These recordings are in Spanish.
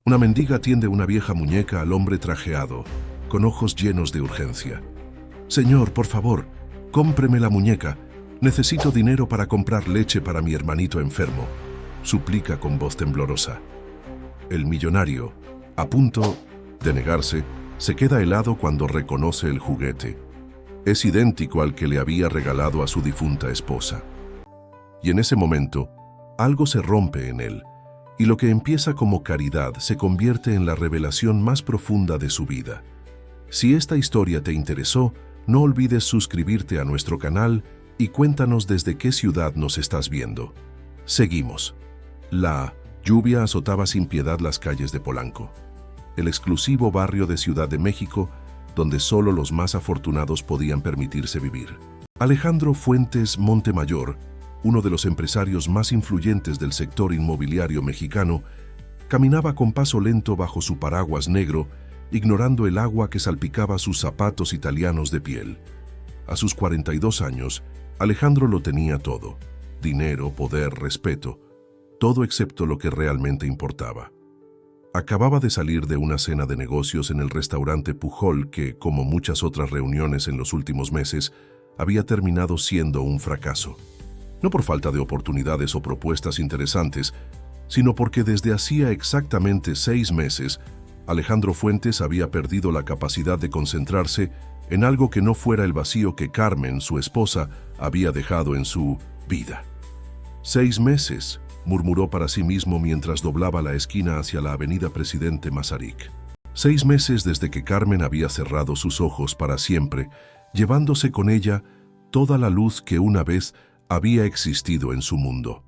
Una mendiga tiende una vieja muñeca al hombre trajeado, con ojos llenos de urgencia. «Señor, por favor, cómpreme la muñeca. Necesito dinero para comprar leche para mi hermanito enfermo», suplica con voz temblorosa. El millonario, a punto de negarse, se queda helado cuando reconoce el juguete. Es idéntico al que le había regalado a su difunta esposa. Y en ese momento, algo se rompe en él, y lo que empieza como caridad se convierte en la revelación más profunda de su vida. Si esta historia te interesó, no olvides suscribirte a nuestro canal y cuéntanos desde qué ciudad nos estás viendo. Seguimos. La lluvia azotaba sin piedad las calles de Polanco, el exclusivo barrio de Ciudad de México, donde solo los más afortunados podían permitirse vivir. Alejandro Fuentes Montemayor, uno de los empresarios más influyentes del sector inmobiliario mexicano, caminaba con paso lento bajo su paraguas negro, ignorando el agua que salpicaba sus zapatos italianos de piel. A sus 42 años, Alejandro lo tenía todo: dinero, poder, respeto, todo excepto lo que realmente importaba. Acababa de salir de una cena de negocios en el restaurante Pujol que, como muchas otras reuniones en los últimos meses, había terminado siendo un fracaso. No por falta de oportunidades o propuestas interesantes, sino porque desde hacía exactamente 6 meses, Alejandro Fuentes había perdido la capacidad de concentrarse en algo que no fuera el vacío que Carmen, su esposa, había dejado en su vida. 6 meses, murmuró para sí mismo mientras doblaba la esquina hacia la avenida Presidente Mazarik. 6 meses desde que Carmen había cerrado sus ojos para siempre, llevándose con ella toda la luz que una vez había existido en su mundo.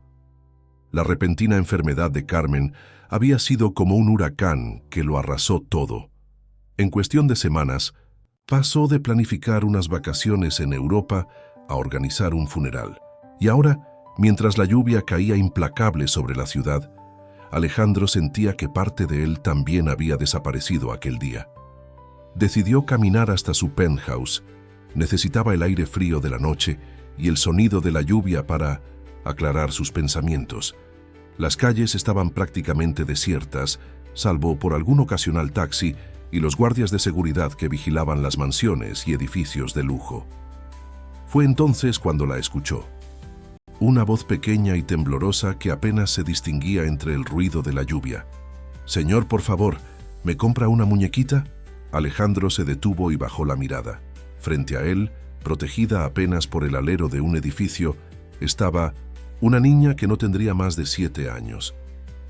La repentina enfermedad de Carmen había sido como un huracán que lo arrasó todo. En cuestión de semanas, pasó de planificar unas vacaciones en Europa a organizar un funeral. Y ahora, mientras la lluvia caía implacable sobre la ciudad, Alejandro sentía que parte de él también había desaparecido aquel día. Decidió caminar hasta su penthouse. Necesitaba el aire frío de la noche y el sonido de la lluvia para aclarar sus pensamientos. Las calles estaban prácticamente desiertas, salvo por algún ocasional taxi y los guardias de seguridad que vigilaban las mansiones y edificios de lujo. Fue entonces cuando la escuchó. Una voz pequeña y temblorosa que apenas se distinguía entre el ruido de la lluvia. «Señor, por favor, ¿me compra una muñequita?». Alejandro se detuvo y bajó la mirada. Frente a él, protegida apenas por el alero de un edificio, estaba una niña que no tendría más de 7 años.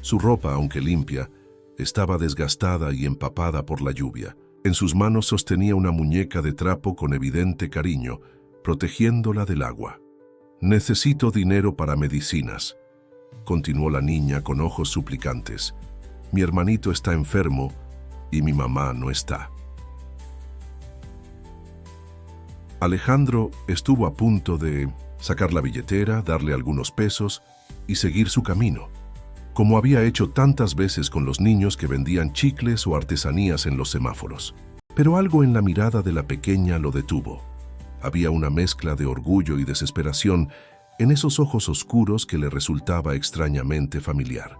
Su ropa, aunque limpia, estaba desgastada y empapada por la lluvia. En sus manos sostenía una muñeca de trapo con evidente cariño, protegiéndola del agua. «Necesito dinero para medicinas», continuó la niña con ojos suplicantes. «Mi hermanito está enfermo y mi mamá no está». Alejandro estuvo a punto de sacar la billetera, darle algunos pesos y seguir su camino, como había hecho tantas veces con los niños que vendían chicles o artesanías en los semáforos. Pero algo en la mirada de la pequeña lo detuvo. Había una mezcla de orgullo y desesperación en esos ojos oscuros que le resultaba extrañamente familiar.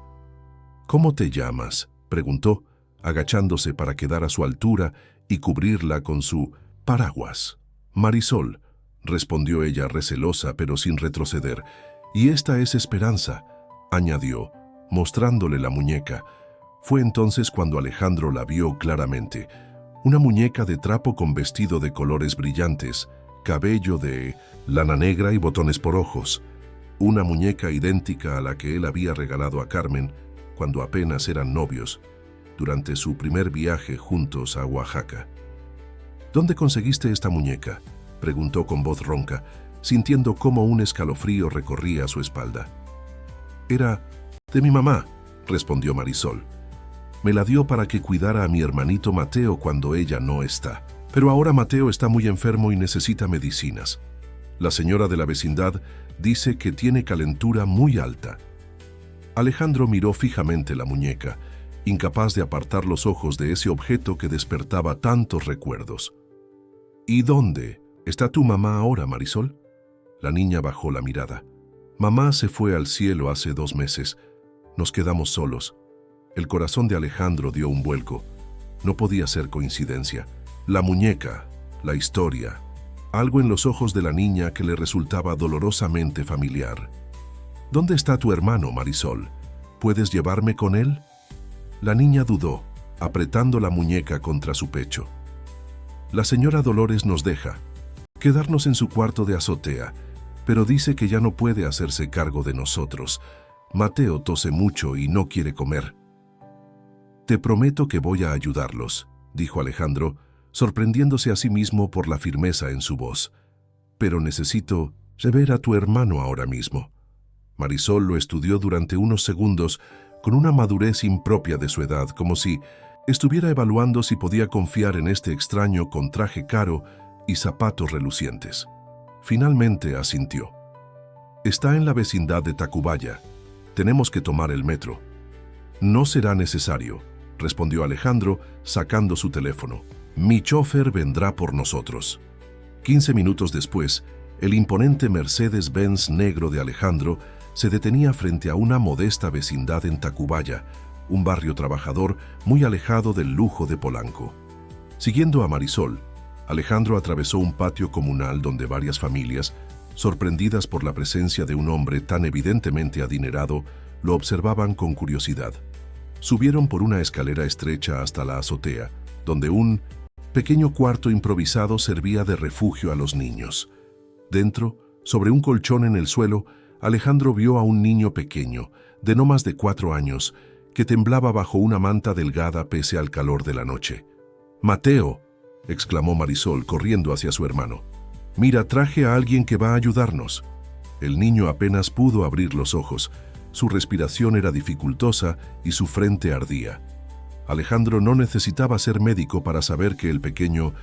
«¿Cómo te llamas?», preguntó, agachándose para quedar a su altura y cubrirla con su paraguas. «Marisol», respondió ella recelosa pero sin retroceder. «Y esta es Esperanza», añadió, mostrándole la muñeca. Fue entonces cuando Alejandro la vio claramente. Una muñeca de trapo con vestido de colores brillantes, cabello de lana negra y botones por ojos. Una muñeca idéntica a la que él había regalado a Carmen cuando apenas eran novios, durante su primer viaje juntos a Oaxaca. «¿Dónde conseguiste esta muñeca?», preguntó con voz ronca, sintiendo cómo un escalofrío recorría su espalda. «Era de mi mamá», respondió Marisol. «Me la dio para que cuidara a mi hermanito Mateo cuando ella no está. Pero ahora Mateo está muy enfermo y necesita medicinas. La señora de la vecindad dice que tiene calentura muy alta». Alejandro miró fijamente la muñeca, incapaz de apartar los ojos de ese objeto que despertaba tantos recuerdos. «¿Y dónde está tu mamá ahora, Marisol?». La niña bajó la mirada. «Mamá se fue al cielo hace 2 meses. Nos quedamos solos. El corazón de Alejandro dio un vuelco. No podía ser coincidencia. La muñeca, la historia, algo en los ojos de la niña que le resultaba dolorosamente familiar. ¿Dónde está tu hermano, Marisol? ¿Puedes llevarme con él? La niña dudó, apretando la muñeca contra su pecho. La señora Dolores nos deja quedarnos en su cuarto de azotea, pero dice que ya no puede hacerse cargo de nosotros. Mateo tose mucho y no quiere comer. Te prometo que voy a ayudarlos, dijo Alejandro, sorprendiéndose a sí mismo por la firmeza en su voz. Pero necesito ver a tu hermano ahora mismo. Marisol lo estudió durante unos segundos con una madurez impropia de su edad, como si estuviera evaluando si podía confiar en este extraño con traje caro y zapatos relucientes. Finalmente asintió. Está en la vecindad de Tacubaya. Tenemos que tomar el metro. No será necesario, respondió Alejandro, sacando su teléfono. Mi chofer vendrá por nosotros. 15 minutos después, el imponente Mercedes-Benz negro de Alejandro se detenía frente a una modesta vecindad en Tacubaya, un barrio trabajador muy alejado del lujo de Polanco. Siguiendo a Marisol, Alejandro atravesó un patio comunal donde varias familias, sorprendidas por la presencia de un hombre tan evidentemente adinerado, lo observaban con curiosidad. Subieron por una escalera estrecha hasta la azotea, donde un pequeño cuarto improvisado servía de refugio a los niños. Dentro, sobre un colchón en el suelo, Alejandro vio a un niño pequeño, de no más de 4 años, que temblaba bajo una manta delgada pese al calor de la noche. «Mateo», exclamó Marisol corriendo hacia su hermano. «Mira, traje a alguien que va a ayudarnos». El niño apenas pudo abrir los ojos. Su respiración era dificultosa y su frente ardía. Alejandro no necesitaba ser médico para saber que el pequeño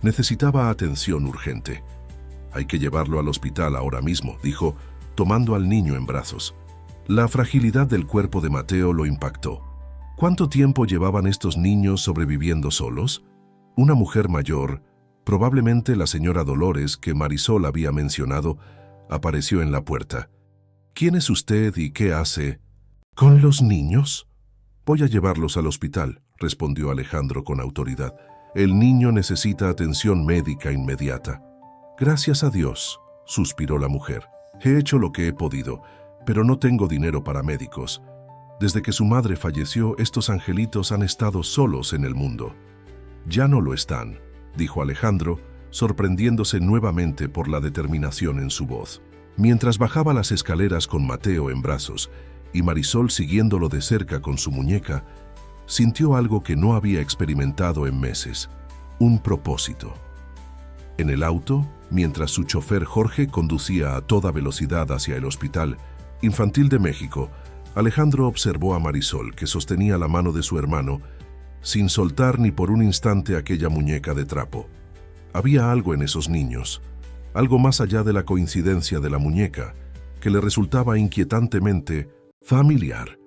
necesitaba atención urgente. «Hay que llevarlo al hospital ahora mismo», dijo, tomando al niño en brazos. La fragilidad del cuerpo de Mateo lo impactó. ¿Cuánto tiempo llevaban estos niños sobreviviendo solos? Una mujer mayor, probablemente la señora Dolores que Marisol había mencionado, apareció en la puerta. «¿Quién es usted y qué hace?» «¿Con los niños?» «Voy a llevarlos al hospital», respondió Alejandro con autoridad. «El niño necesita atención médica inmediata». «Gracias a Dios», suspiró la mujer. «He hecho lo que he podido, pero no tengo dinero para médicos. Desde que su madre falleció, estos angelitos han estado solos en el mundo». «Ya no lo están», dijo Alejandro, sorprendiéndose nuevamente por la determinación en su voz. Mientras bajaba las escaleras con Mateo en brazos y Marisol siguiéndolo de cerca con su muñeca, sintió algo que no había experimentado en meses: un propósito. En el auto, mientras su chofer Jorge conducía a toda velocidad hacia el Hospital Infantil de México, Alejandro observó a Marisol, que sostenía la mano de su hermano, sin soltar ni por un instante aquella muñeca de trapo. Había algo en esos niños, algo más allá de la coincidencia de la muñeca, que le resultaba inquietantemente familiar.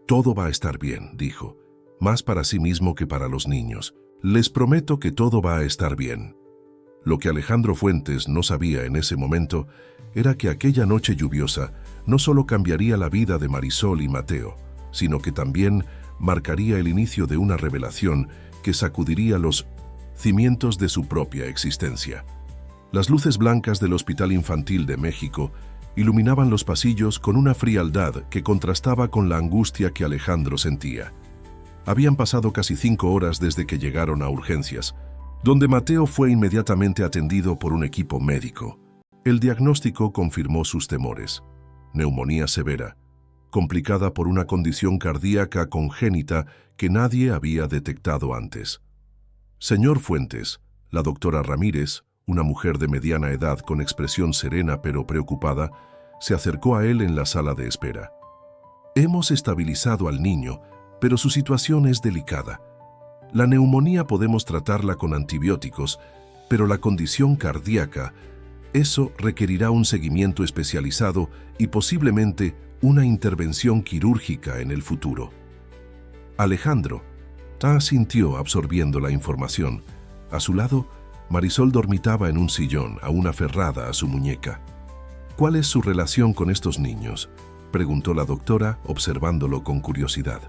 «Todo va a estar bien», dijo, más para sí mismo que para los niños. «Les prometo que todo va a estar bien». Lo que Alejandro Fuentes no sabía en ese momento era que aquella noche lluviosa no solo cambiaría la vida de Marisol y Mateo, sino que también marcaría el inicio de una revelación que sacudiría los cimientos de su propia existencia. Las luces blancas del Hospital Infantil de México iluminaban los pasillos con una frialdad que contrastaba con la angustia que Alejandro sentía. Habían pasado casi 5 horas desde que llegaron a urgencias, donde Mateo fue inmediatamente atendido por un equipo médico. El diagnóstico confirmó sus temores: neumonía severa, complicada por una condición cardíaca congénita que nadie había detectado antes. «Señor Fuentes», la doctora Ramírez, una mujer de mediana edad con expresión serena pero preocupada, se acercó a él en la sala de espera. «Hemos estabilizado al niño, pero su situación es delicada. La neumonía podemos tratarla con antibióticos, pero la condición cardíaca, eso requerirá un seguimiento especializado y posiblemente una intervención quirúrgica en el futuro». Alejandro asintió absorbiendo la información. A su lado, Marisol dormitaba en un sillón, aún aferrada a su muñeca. «¿Cuál es su relación con estos niños?», preguntó la doctora, observándolo con curiosidad.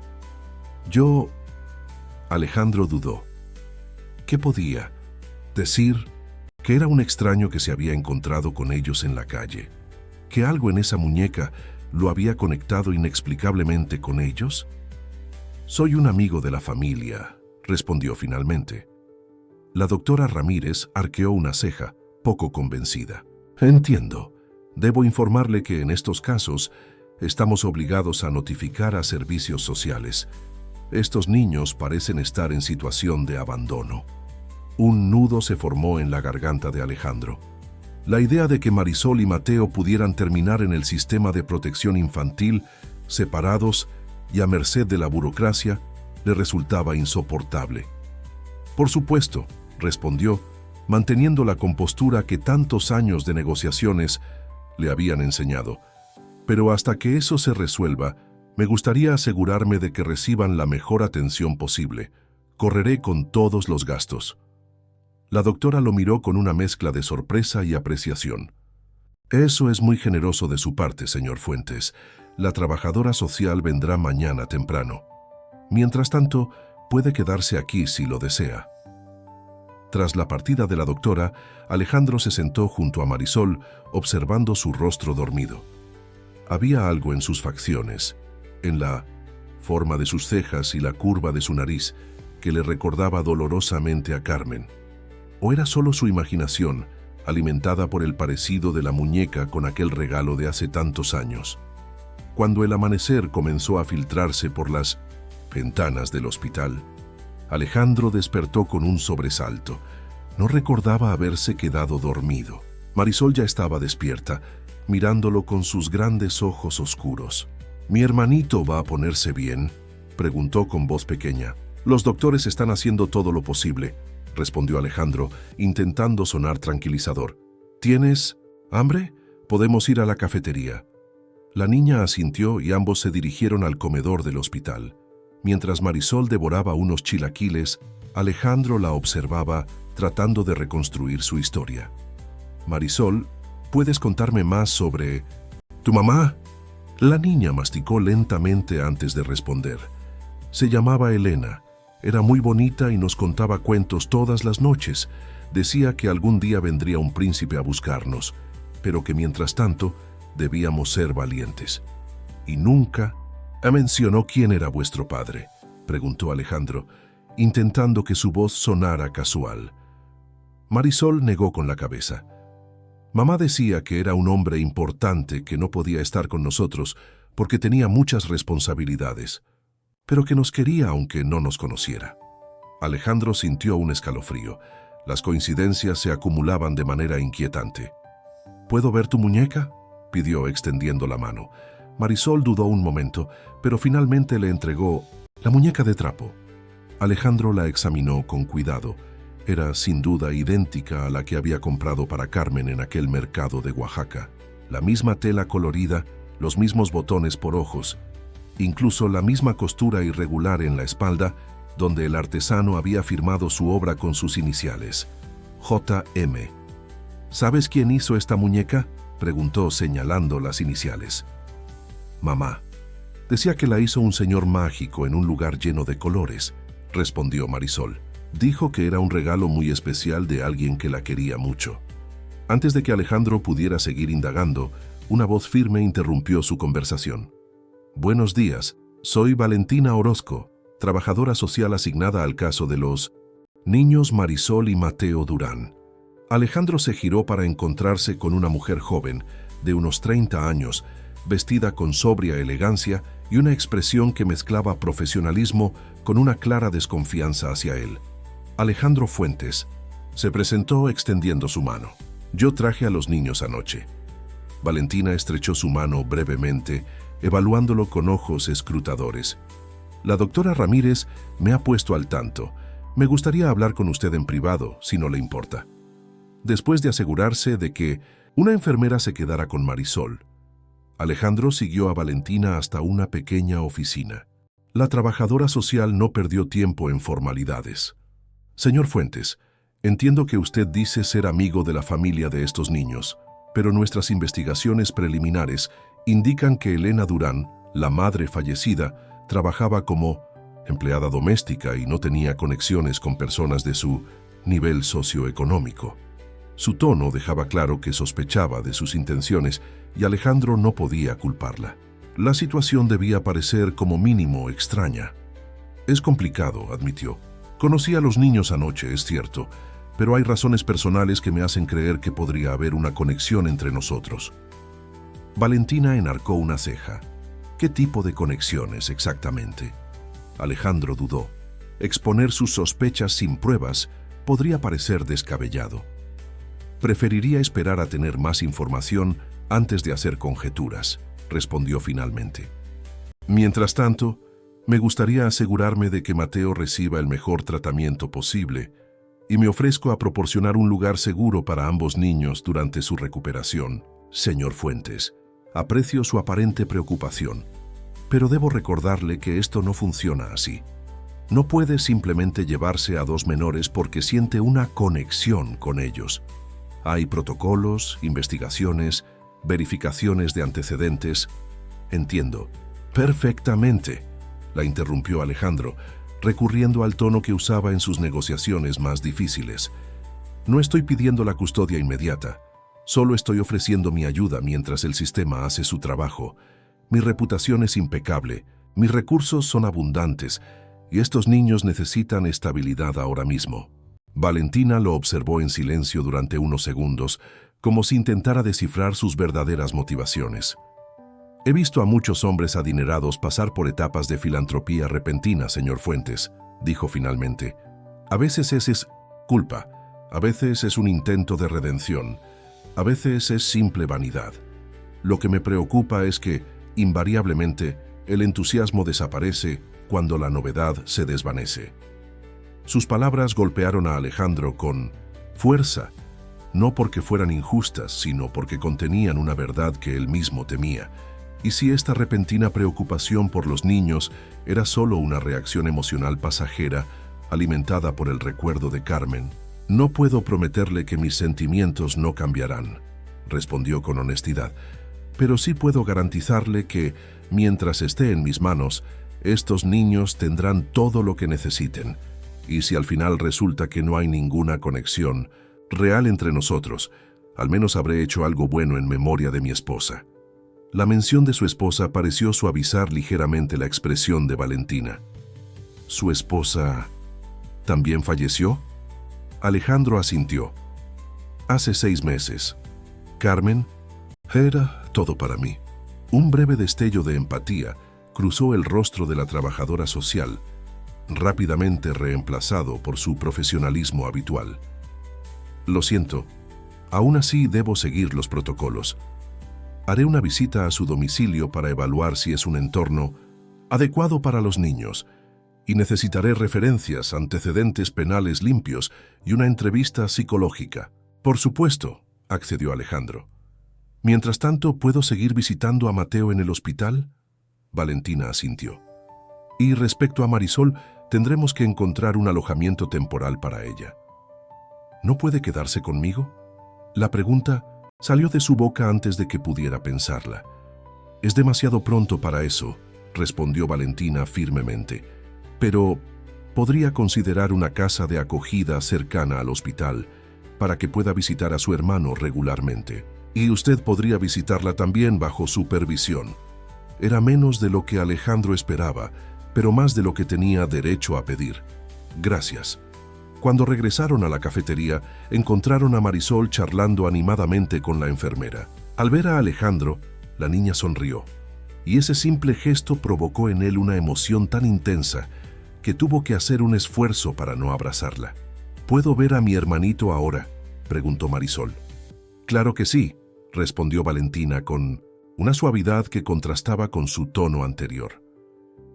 Yo... Alejandro dudó. ¿Qué podía? Decir que era un extraño que se había encontrado con ellos en la calle, que algo en esa muñeca lo había conectado inexplicablemente con ellos. Soy un amigo de la familia, respondió finalmente. La doctora Ramírez arqueó una ceja, poco convencida. Entiendo. Debo informarle que en estos casos estamos obligados a notificar a servicios sociales. Estos niños parecen estar en situación de abandono. Un nudo se formó en la garganta de Alejandro. La idea de que Marisol y Mateo pudieran terminar en el sistema de protección infantil, separados y a merced de la burocracia, le resultaba insoportable. Por supuesto, respondió, manteniendo la compostura que tantos años de negociaciones le habían enseñado. Pero hasta que eso se resuelva, me gustaría asegurarme de que reciban la mejor atención posible. Correré con todos los gastos. La doctora lo miró con una mezcla de sorpresa y apreciación. Eso es muy generoso de su parte, señor Fuentes. La trabajadora social vendrá mañana temprano. Mientras tanto, puede quedarse aquí si lo desea. Tras la partida de la doctora, Alejandro se sentó junto a Marisol, observando su rostro dormido. Había algo en sus facciones, en la forma de sus cejas y la curva de su nariz, que le recordaba dolorosamente a Carmen. ¿O era solo su imaginación, alimentada por el parecido de la muñeca con aquel regalo de hace tantos años? Cuando el amanecer comenzó a filtrarse por las ventanas del hospital, Alejandro despertó con un sobresalto. No recordaba haberse quedado dormido. Marisol ya estaba despierta, mirándolo con sus grandes ojos oscuros. ¿Mi hermanito va a ponerse bien?, preguntó con voz pequeña. Los doctores están haciendo todo lo posible, respondió Alejandro, intentando sonar tranquilizador. ¿Tienes hambre? Podemos ir a la cafetería. La niña asintió y ambos se dirigieron al comedor del hospital. Mientras Marisol devoraba unos chilaquiles, Alejandro la observaba tratando de reconstruir su historia. Marisol, ¿puedes contarme más sobre tu mamá? La niña masticó lentamente antes de responder. Se llamaba Elena. Era muy bonita y nos contaba cuentos todas las noches. Decía que algún día vendría un príncipe a buscarnos, pero que mientras tanto debíamos ser valientes. Y nunca mencionó quién era vuestro padre, preguntó Alejandro, intentando que su voz sonara casual. Marisol negó con la cabeza. Mamá decía que era un hombre importante que no podía estar con nosotros porque tenía muchas responsabilidades, pero que nos quería aunque no nos conociera. Alejandro sintió un escalofrío. Las coincidencias se acumulaban de manera inquietante. ¿Puedo ver tu muñeca?, pidió extendiendo la mano. Marisol dudó un momento, pero finalmente le entregó la muñeca de trapo. Alejandro la examinó con cuidado. Era sin duda idéntica a la que había comprado para Carmen en aquel mercado de Oaxaca. La misma tela colorida, los mismos botones por ojos, incluso la misma costura irregular en la espalda, donde el artesano había firmado su obra con sus iniciales, J.M. ¿Sabes quién hizo esta muñeca?, preguntó señalando las iniciales. Mamá. Decía que la hizo un señor mágico en un lugar lleno de colores, respondió Marisol. Dijo que era un regalo muy especial de alguien que la quería mucho. Antes de que Alejandro pudiera seguir indagando, una voz firme interrumpió su conversación. Buenos días, soy Valentina Orozco, trabajadora social asignada al caso de los niños Marisol y Mateo Durán. Alejandro se giró para encontrarse con una mujer joven, de unos 30 años, vestida con sobria elegancia y una expresión que mezclaba profesionalismo con una clara desconfianza hacia él. Alejandro Fuentes se presentó extendiendo su mano. Yo traje a los niños anoche. Valentina estrechó su mano brevemente, evaluándolo con ojos escrutadores. La doctora Ramírez me ha puesto al tanto. Me gustaría hablar con usted en privado, si no le importa. Después de asegurarse de que una enfermera se quedara con Marisol, Alejandro siguió a Valentina hasta una pequeña oficina. La trabajadora social no perdió tiempo en formalidades. Señor Fuentes, entiendo que usted dice ser amigo de la familia de estos niños, pero nuestras investigaciones preliminares indican que Elena Durán, la madre fallecida, trabajaba como empleada doméstica y no tenía conexiones con personas de su nivel socioeconómico. Su tono dejaba claro que sospechaba de sus intenciones y Alejandro no podía culparla. La situación debía parecer como mínimo extraña. Es complicado, admitió. Conocí a los niños anoche, es cierto, pero hay razones personales que me hacen creer que podría haber una conexión entre nosotros. Valentina enarcó una ceja. ¿Qué tipo de conexiones exactamente? Alejandro dudó. Exponer sus sospechas sin pruebas podría parecer descabellado. Preferiría esperar a tener más información antes de hacer conjeturas, respondió finalmente. Mientras tanto, me gustaría asegurarme de que Mateo reciba el mejor tratamiento posible y me ofrezco a proporcionar un lugar seguro para ambos niños durante su recuperación. Señor Fuentes, aprecio su aparente preocupación, pero debo recordarle que esto no funciona así. No puede simplemente llevarse a dos menores porque siente una conexión con ellos. Hay protocolos, investigaciones, verificaciones de antecedentes. Entiendo. Perfectamente, la interrumpió Alejandro, recurriendo al tono que usaba en sus negociaciones más difíciles. No estoy pidiendo la custodia inmediata. Solo estoy ofreciendo mi ayuda mientras el sistema hace su trabajo. Mi reputación es impecable, mis recursos son abundantes y estos niños necesitan estabilidad ahora mismo. Valentina lo observó en silencio durante unos segundos, como si intentara descifrar sus verdaderas motivaciones. He visto a muchos hombres adinerados pasar por etapas de filantropía repentina, señor Fuentes, dijo finalmente. A veces es culpa, a veces es un intento de redención, a veces es simple vanidad. Lo que me preocupa es que, invariablemente, el entusiasmo desaparece cuando la novedad se desvanece. Sus palabras golpearon a Alejandro con fuerza, no porque fueran injustas, sino porque contenían una verdad que él mismo temía. Y si esta repentina preocupación por los niños era solo una reacción emocional pasajera, alimentada por el recuerdo de Carmen, no puedo prometerle que mis sentimientos no cambiarán, respondió con honestidad, pero sí puedo garantizarle que, mientras esté en mis manos, estos niños tendrán todo lo que necesiten. Y si al final resulta que no hay ninguna conexión real entre nosotros, al menos habré hecho algo bueno en memoria de mi esposa. La mención de su esposa pareció suavizar ligeramente la expresión de Valentina. ¿Su esposa también falleció? Alejandro asintió. Hace 6 meses. Carmen era todo para mí. Un breve destello de empatía cruzó el rostro de la trabajadora social, rápidamente reemplazado por su profesionalismo habitual. Lo siento, aún así debo seguir los protocolos. Haré una visita a su domicilio para evaluar si es un entorno adecuado para los niños y necesitaré referencias, antecedentes penales limpios y una entrevista psicológica. Por supuesto, accedió Alejandro. Mientras tanto, ¿puedo seguir visitando a Mateo en el hospital? Valentina asintió. Y respecto a Marisol, tendremos que encontrar un alojamiento temporal para ella. ¿No puede quedarse conmigo? La pregunta salió de su boca antes de que pudiera pensarla. Es demasiado pronto para eso, respondió Valentina firmemente. Pero podría considerar una casa de acogida cercana al hospital para que pueda visitar a su hermano regularmente. Y usted podría visitarla también bajo supervisión. Era menos de lo que Alejandro esperaba, pero más de lo que tenía derecho a pedir. Gracias. Cuando regresaron a la cafetería, encontraron a Marisol charlando animadamente con la enfermera. Al ver a Alejandro, la niña sonrió, y ese simple gesto provocó en él una emoción tan intensa que tuvo que hacer un esfuerzo para no abrazarla. ¿Puedo ver a mi hermanito ahora?, preguntó Marisol. Claro que sí, respondió Valentina con una suavidad que contrastaba con su tono anterior.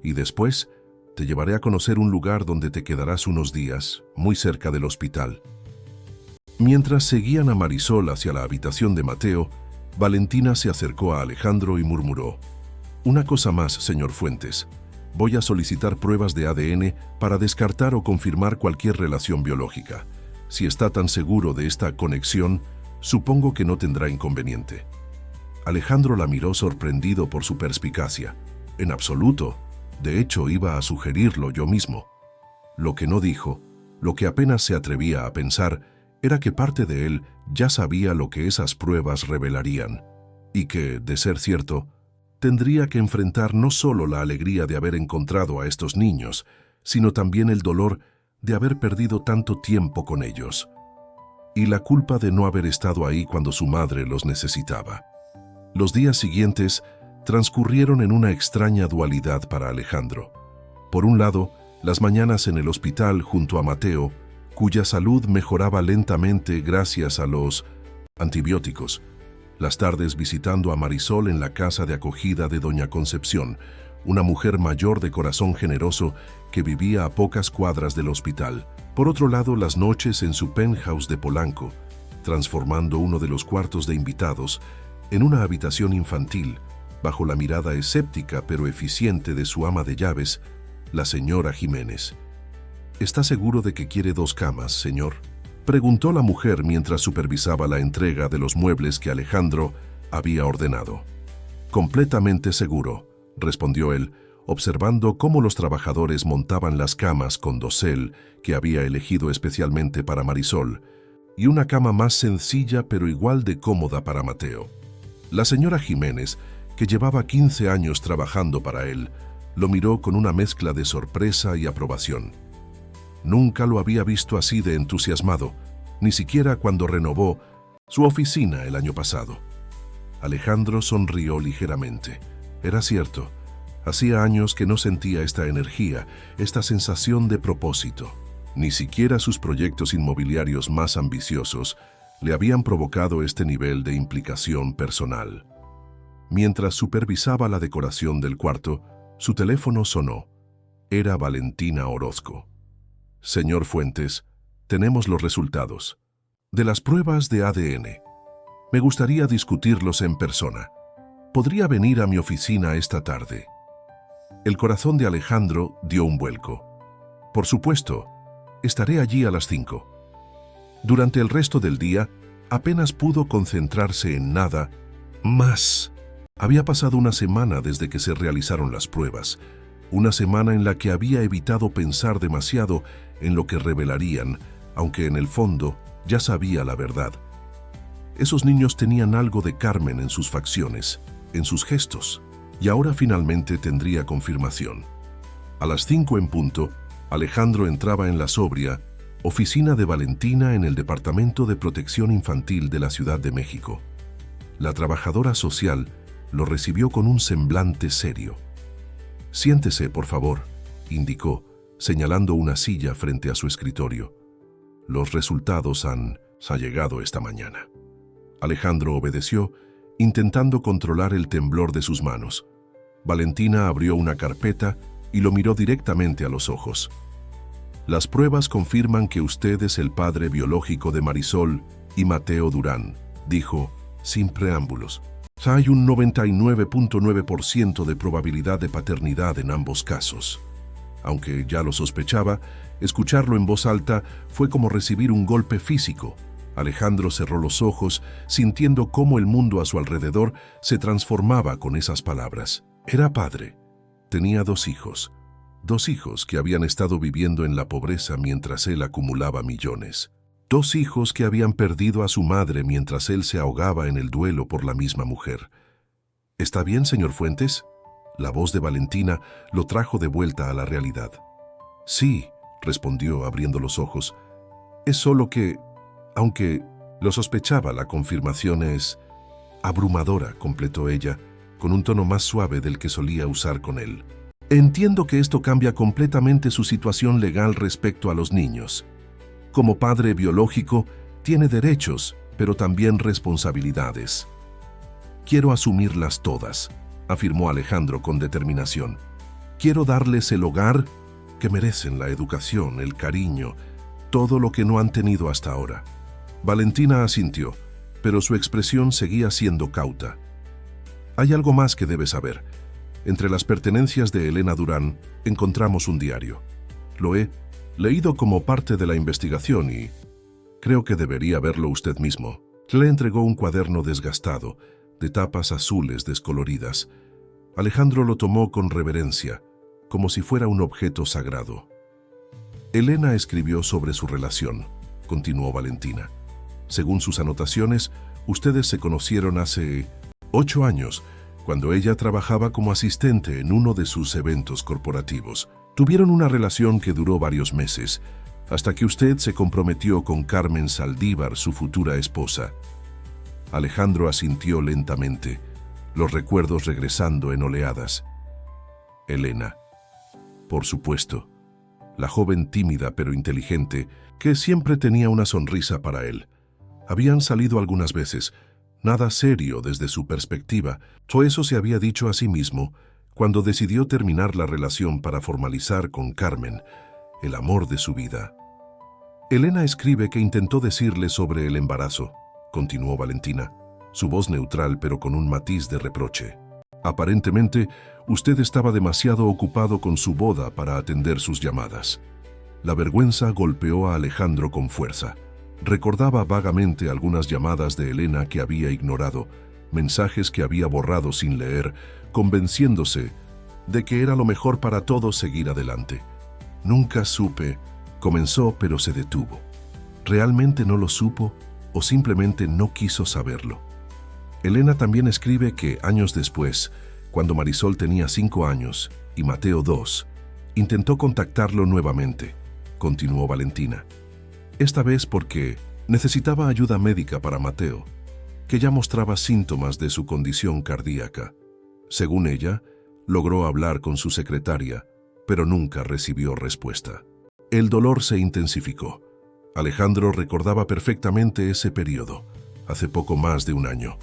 Y después te llevaré a conocer un lugar donde te quedarás unos días, muy cerca del hospital. Mientras seguían a Marisol hacia la habitación de Mateo, Valentina se acercó a Alejandro y murmuró: Una cosa más, señor Fuentes. Voy a solicitar pruebas de ADN para descartar o confirmar cualquier relación biológica. Si está tan seguro de esta conexión, supongo que no tendrá inconveniente. Alejandro la miró sorprendido por su perspicacia. En absoluto, De hecho, iba a sugerirlo yo mismo. Lo que no dijo, lo que apenas se atrevía a pensar, era que parte de él ya sabía lo que esas pruebas revelarían, y que, de ser cierto, tendría que enfrentar no solo la alegría de haber encontrado a estos niños, sino también el dolor de haber perdido tanto tiempo con ellos, y la culpa de no haber estado ahí cuando su madre los necesitaba. Los días siguientes transcurrieron en una extraña dualidad para Alejandro. Por un lado, las mañanas en el hospital junto a Mateo, cuya salud mejoraba lentamente gracias a los antibióticos. Las tardes visitando a Marisol en la casa de acogida de Doña Concepción, una mujer mayor de corazón generoso que vivía a pocas cuadras del hospital. Por otro lado, las noches en su penthouse de Polanco, transformando uno de los cuartos de invitados en una habitación infantil, bajo la mirada escéptica pero eficiente de su ama de llaves, la señora Jiménez. ¿Está seguro de que quiere 2 camas, señor?, preguntó la mujer mientras supervisaba la entrega de los muebles que Alejandro había ordenado. Completamente seguro, respondió él, observando cómo los trabajadores montaban las camas con dosel que había elegido especialmente para Marisol, y una cama más sencilla pero igual de cómoda para Mateo. La señora Jiménez, que llevaba 15 años trabajando para él, lo miró con una mezcla de sorpresa y aprobación. Nunca lo había visto así de entusiasmado, ni siquiera cuando renovó su oficina el año pasado. Alejandro sonrió ligeramente. Era cierto, hacía años que no sentía esta energía, esta sensación de propósito. Ni siquiera sus proyectos inmobiliarios más ambiciosos le habían provocado este nivel de implicación personal. Mientras supervisaba la decoración del cuarto, su teléfono sonó. Era Valentina Orozco. Señor Fuentes, tenemos los resultados de las pruebas de ADN. Me gustaría discutirlos en persona. ¿Podría venir a mi oficina esta tarde? El corazón de Alejandro dio un vuelco. Por supuesto, estaré allí a las 5. Durante el resto del día, apenas pudo concentrarse en nada más. Había pasado una semana desde que se realizaron las pruebas, una semana en la que había evitado pensar demasiado en lo que revelarían, aunque en el fondo ya sabía la verdad. Esos niños tenían algo de Carmen en sus facciones, en sus gestos, y ahora finalmente tendría confirmación. A las 5 en punto, Alejandro entraba en la sobria oficina de Valentina en el Departamento de Protección Infantil de la Ciudad de México. La trabajadora social lo recibió con un semblante serio. «Siéntese, por favor», indicó, señalando una silla frente a su escritorio. «Los resultados han llegado esta mañana». Alejandro obedeció, intentando controlar el temblor de sus manos. Valentina abrió una carpeta y lo miró directamente a los ojos. «Las pruebas confirman que usted es el padre biológico de Marisol y Mateo Durán», dijo, sin preámbulos. «Hay un 99.9% de probabilidad de paternidad en ambos casos». Aunque ya lo sospechaba, escucharlo en voz alta fue como recibir un golpe físico. Alejandro cerró los ojos, sintiendo cómo el mundo a su alrededor se transformaba con esas palabras. Era padre. Tenía 2 hijos. 2 hijos que habían estado viviendo en la pobreza mientras él acumulaba millones. 2 hijos que habían perdido a su madre mientras él se ahogaba en el duelo por la misma mujer. «¿Está bien, señor Fuentes?». La voz de Valentina lo trajo de vuelta a la realidad. «Sí», respondió abriendo los ojos. «Es solo que, aunque lo sospechaba, la confirmación es abrumadora», completó ella, con un tono más suave del que solía usar con él. «Entiendo que esto cambia completamente su situación legal respecto a los niños. Como padre biológico, tiene derechos, pero también responsabilidades. Quiero asumirlas todas», afirmó Alejandro con determinación. «Quiero darles el hogar que merecen, la educación, el cariño, todo lo que no han tenido hasta ahora». Valentina asintió, pero su expresión seguía siendo cauta. «Hay algo más que debes saber. Entre las pertenencias de Elena Durán encontramos un diario. Lo he leído como parte de la investigación y creo que debería verlo usted mismo». Le entregó un cuaderno desgastado, de tapas azules descoloridas. Alejandro lo tomó con reverencia. como si fuera un objeto sagrado. Elena escribió sobre su relación, continuó Valentina. Según sus anotaciones, ustedes se conocieron hace 8 años, cuando ella trabajaba como asistente en uno de sus eventos corporativos. Tuvieron una relación que duró varios meses, hasta que usted se comprometió con Carmen Saldívar, su futura esposa. Alejandro asintió lentamente, los recuerdos regresando en oleadas. Elena. Por supuesto. La joven tímida pero inteligente, que siempre tenía una sonrisa para él. Habían salido algunas veces, nada serio desde su perspectiva, o eso se había dicho a sí mismo cuando decidió terminar la relación para formalizar con Carmen, el amor de su vida. Elena escribe que intentó decirle sobre el embarazo, continuó Valentina, su voz neutral pero con un matiz de reproche. Aparentemente, usted estaba demasiado ocupado con su boda para atender sus llamadas. La vergüenza golpeó a Alejandro con fuerza. Recordaba vagamente algunas llamadas de Elena que había ignorado, mensajes que había borrado sin leer, convenciéndose de que era lo mejor para todos seguir adelante. Nunca supe, comenzó pero se detuvo. ¿Realmente no lo supo o simplemente no quiso saberlo? Elena también escribe que años después, cuando Marisol tenía 5 años y Mateo 2, intentó contactarlo nuevamente, continuó Valentina. Esta vez porque necesitaba ayuda médica para Mateo, que ya mostraba síntomas de su condición cardíaca. Según ella, logró hablar con su secretaria, pero nunca recibió respuesta. El dolor se intensificó. Alejandro recordaba perfectamente ese periodo, hace poco más de un año.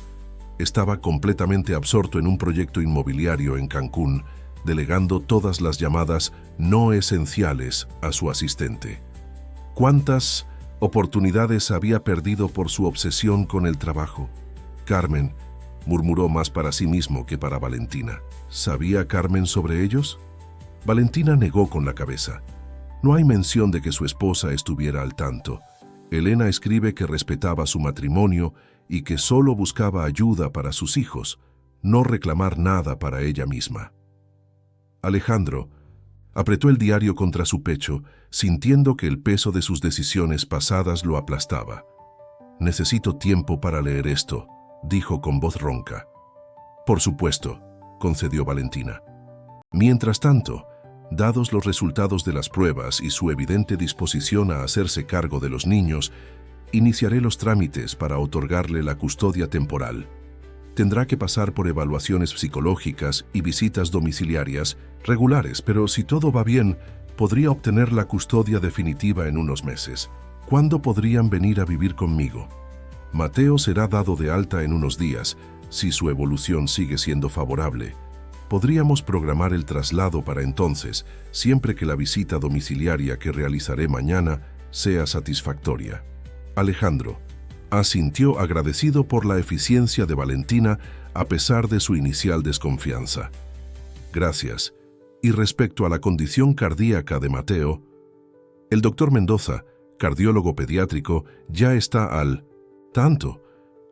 Estaba completamente absorto en un proyecto inmobiliario en Cancún, delegando todas las llamadas no esenciales a su asistente. ¿Cuántas oportunidades había perdido por su obsesión con el trabajo? Carmen, murmuró más para sí mismo que para Valentina. ¿Sabía Carmen sobre ellos? Valentina negó con la cabeza. No hay mención de que su esposa estuviera al tanto. Elena escribe que respetaba su matrimonio y que solo buscaba ayuda para sus hijos, no reclamar nada para ella misma. Alejandro apretó el diario contra su pecho, sintiendo que el peso de sus decisiones pasadas lo aplastaba. «Necesito tiempo para leer esto», dijo con voz ronca. «Por supuesto», concedió Valentina. Mientras tanto, dados los resultados de las pruebas y su evidente disposición a hacerse cargo de los niños, iniciaré los trámites para otorgarle la custodia temporal. Tendrá que pasar por evaluaciones psicológicas y visitas domiciliarias regulares, pero si todo va bien, podría obtener la custodia definitiva en unos meses. ¿Cuándo podrían venir a vivir conmigo? Mateo será dado de alta en unos días, si su evolución sigue siendo favorable. Podríamos programar el traslado para entonces, siempre que la visita domiciliaria que realizaré mañana sea satisfactoria. Alejandro asintió agradecido por la eficiencia de Valentina a pesar de su inicial desconfianza. Gracias. Y respecto a la condición cardíaca de Mateo, el doctor Mendoza, cardiólogo pediátrico, ya está al tanto.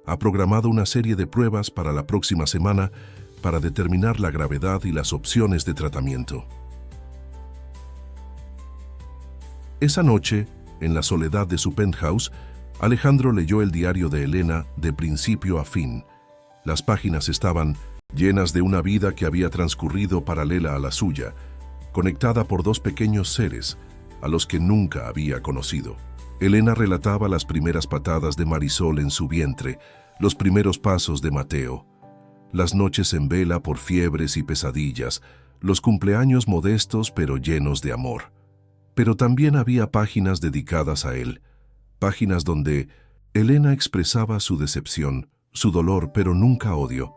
Ha programado una serie de pruebas para la próxima semana para determinar la gravedad y las opciones de tratamiento. Esa noche, en la soledad de su penthouse, Alejandro leyó el diario de Elena de principio a fin. Las páginas estaban llenas de una vida que había transcurrido paralela a la suya, conectada por dos pequeños seres a los que nunca había conocido. Elena relataba las primeras patadas de Marisol en su vientre, los primeros pasos de Mateo, las noches en vela por fiebres y pesadillas, los cumpleaños modestos pero llenos de amor. Pero también había páginas dedicadas a él, páginas donde Elena expresaba su decepción, su dolor, pero nunca odio.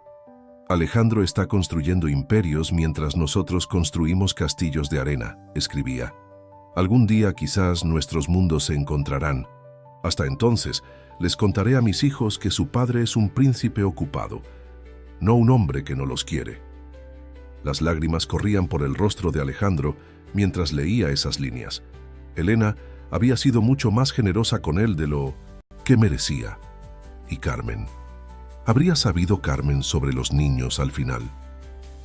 Alejandro está construyendo imperios mientras nosotros construimos castillos de arena, escribía. Algún día quizás nuestros mundos se encontrarán. Hasta entonces, les contaré a mis hijos que su padre es un príncipe ocupado, no un hombre que no los quiere. Las lágrimas corrían por el rostro de Alejandro mientras leía esas líneas. Elena había sido mucho más generosa con él de lo que merecía. ¿Y Carmen? ¿Habría sabido Carmen sobre los niños al final?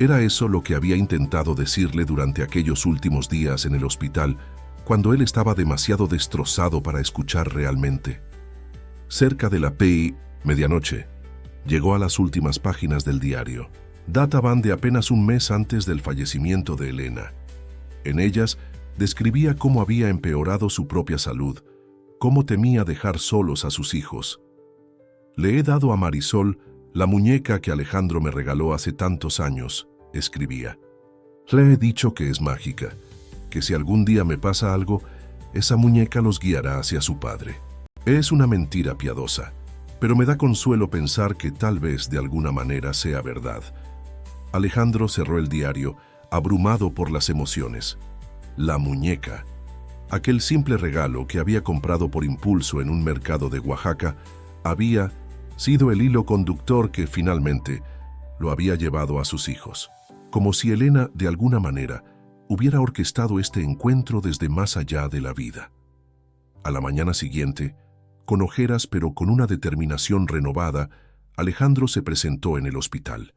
Era eso lo que había intentado decirle durante aquellos últimos días en el hospital, cuando él estaba demasiado destrozado para escuchar realmente. Cerca de la medianoche, llegó a las últimas páginas del diario. Databan de apenas un mes antes del fallecimiento de Elena. En ellas, describía cómo había empeorado su propia salud, cómo temía dejar solos a sus hijos. «Le he dado a Marisol la muñeca que Alejandro me regaló hace tantos años», escribía. «Le he dicho que es mágica, que si algún día me pasa algo, esa muñeca los guiará hacia su padre. Es una mentira piadosa, pero me da consuelo pensar que tal vez de alguna manera sea verdad». Alejandro cerró el diario, abrumado por las emociones. La muñeca, aquel simple regalo que había comprado por impulso en un mercado de Oaxaca, había sido el hilo conductor que finalmente lo había llevado a sus hijos. Como si Elena, de alguna manera, hubiera orquestado este encuentro desde más allá de la vida. A la mañana siguiente, con ojeras pero con una determinación renovada, Alejandro se presentó en el hospital.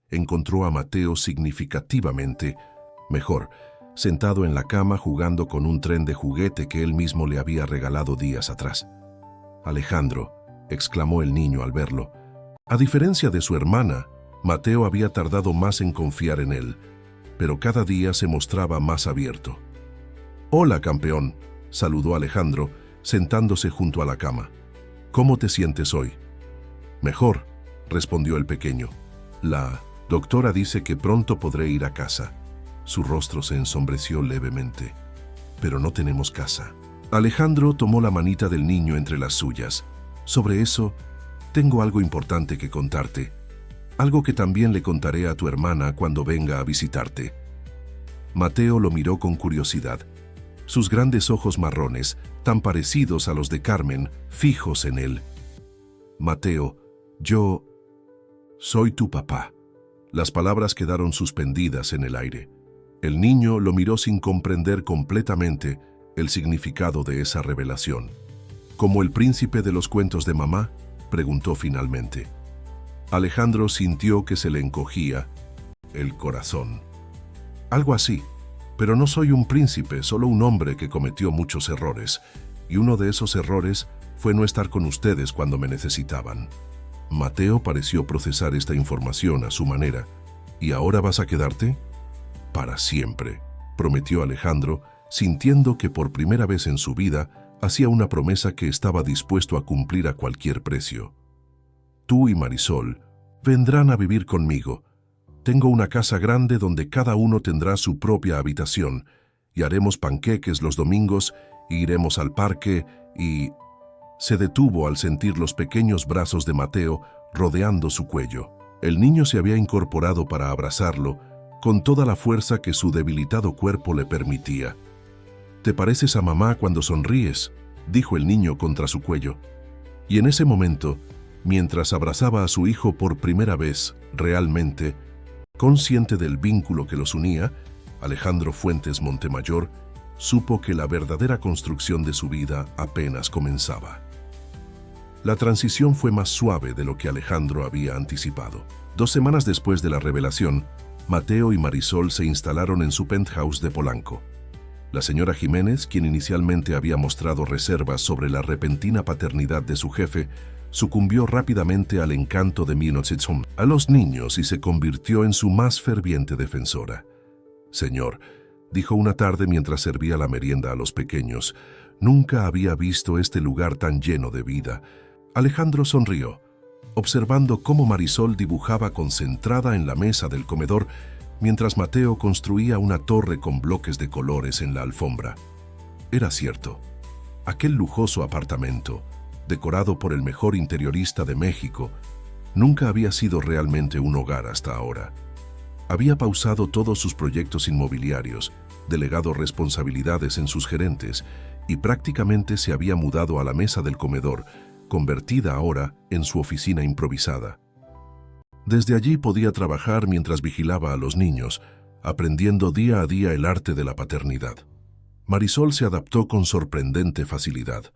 Encontró a Mateo significativamente mejor, sentado en la cama jugando con un tren de juguete que él mismo le había regalado días atrás. «Alejandro», exclamó el niño al verlo. A diferencia de su hermana, Mateo había tardado más en confiar en él, pero cada día se mostraba más abierto. «Hola, campeón», saludó Alejandro, sentándose junto a la cama. «¿Cómo te sientes hoy?» «Mejor», respondió el pequeño. «La doctora dice que pronto podré ir a casa». Su rostro se ensombreció levemente. «Pero no tenemos casa». Alejandro tomó la manita del niño entre las suyas. «Sobre eso, tengo algo importante que contarte. Algo que también le contaré a tu hermana cuando venga a visitarte». Mateo lo miró con curiosidad. Sus grandes ojos marrones, tan parecidos a los de Carmen, fijos en él. «Mateo, yo soy tu papá». Las palabras quedaron suspendidas en el aire. El niño lo miró sin comprender completamente el significado de esa revelación. «¿Como el príncipe de los cuentos de mamá?», preguntó finalmente. Alejandro sintió que se le encogía el corazón. «Algo así, pero no soy un príncipe, solo un hombre que cometió muchos errores, y uno de esos errores fue no estar con ustedes cuando me necesitaban». Mateo pareció procesar esta información a su manera. «¿Y ahora vas a quedarte?» «Para siempre», prometió Alejandro, sintiendo que por primera vez en su vida hacía una promesa que estaba dispuesto a cumplir a cualquier precio. «Tú y Marisol vendrán a vivir conmigo. Tengo una casa grande donde cada uno tendrá su propia habitación, y haremos panqueques los domingos, y iremos al parque, y...» Se detuvo al sentir los pequeños brazos de Mateo rodeando su cuello. El niño se había incorporado para abrazarlo, con toda la fuerza que su debilitado cuerpo le permitía. «Te pareces a mamá cuando sonríes», dijo el niño contra su cuello. Y en ese momento, mientras abrazaba a su hijo por primera vez, realmente, consciente del vínculo que los unía, Alejandro Fuentes Montemayor supo que la verdadera construcción de su vida apenas comenzaba. La transición fue más suave de lo que Alejandro había anticipado. 2 semanas después de la revelación, Mateo y Marisol se instalaron en su penthouse de Polanco. La señora Jiménez, quien inicialmente había mostrado reservas sobre la repentina paternidad de su jefe, sucumbió rápidamente al encanto de Minochitzum a los niños y se convirtió en su más ferviente defensora. «Señor», dijo una tarde mientras servía la merienda a los pequeños, «nunca había visto este lugar tan lleno de vida». Alejandro sonrió, observando cómo Marisol dibujaba concentrada en la mesa del comedor mientras Mateo construía una torre con bloques de colores en la alfombra. Era cierto, aquel lujoso apartamento, decorado por el mejor interiorista de México, nunca había sido realmente un hogar hasta ahora. Había pausado todos sus proyectos inmobiliarios, delegado responsabilidades en sus gerentes y prácticamente se había mudado a la mesa del comedor, convertida ahora en su oficina improvisada. Desde allí podía trabajar mientras vigilaba a los niños, aprendiendo día a día el arte de la paternidad. Marisol se adaptó con sorprendente facilidad.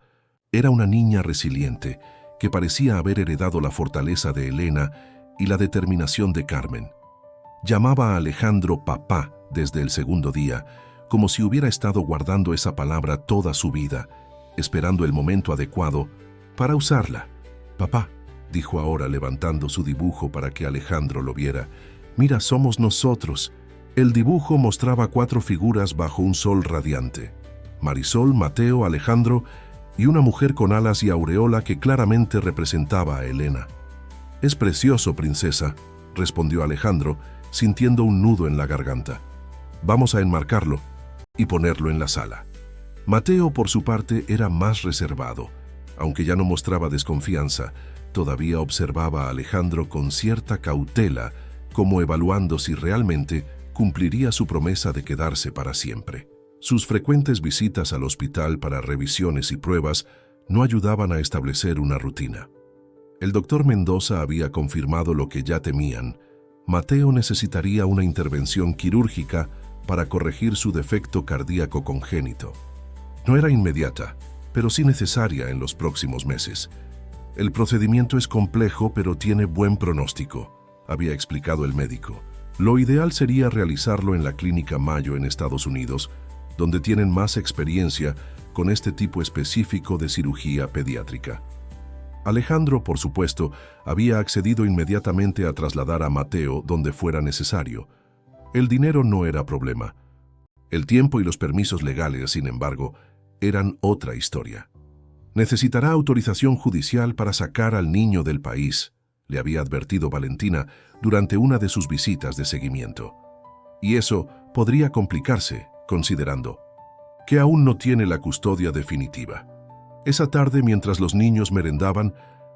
Era una niña resiliente que parecía haber heredado la fortaleza de Elena y la determinación de Carmen. Llamaba a Alejandro papá desde el segundo día, como si hubiera estado guardando esa palabra toda su vida, esperando el momento adecuado para usarla. «Papá», dijo ahora levantando su dibujo para que Alejandro lo viera, «mira, somos nosotros». El dibujo mostraba 4 figuras bajo un sol radiante: Marisol, Mateo, Alejandro y una mujer con alas y aureola que claramente representaba a Elena. «Es precioso, princesa», respondió Alejandro, sintiendo un nudo en la garganta. «Vamos a enmarcarlo y ponerlo en la sala». Mateo, por su parte, era más reservado. Aunque ya no mostraba desconfianza, todavía observaba a Alejandro con cierta cautela, como evaluando si realmente cumpliría su promesa de quedarse para siempre. Sus frecuentes visitas al hospital para revisiones y pruebas no ayudaban a establecer una rutina. El doctor Mendoza había confirmado lo que ya temían: Mateo necesitaría una intervención quirúrgica para corregir su defecto cardíaco congénito. No era inmediata, pero sí necesaria en los próximos meses. «El procedimiento es complejo, pero tiene buen pronóstico», había explicado el médico. «Lo ideal sería realizarlo en la Clínica Mayo en Estados Unidos, donde tienen más experiencia con este tipo específico de cirugía pediátrica». Alejandro, por supuesto, había accedido inmediatamente a trasladar a Mateo donde fuera necesario. El dinero no era problema. El tiempo y los permisos legales, sin embargo, eran otra historia. «Necesitará autorización judicial para sacar al niño del país», le había advertido Valentina durante una de sus visitas de seguimiento. Y eso podría complicarse, considerando que aún no tiene la custodia definitiva. Esa tarde, mientras los niños merendaban,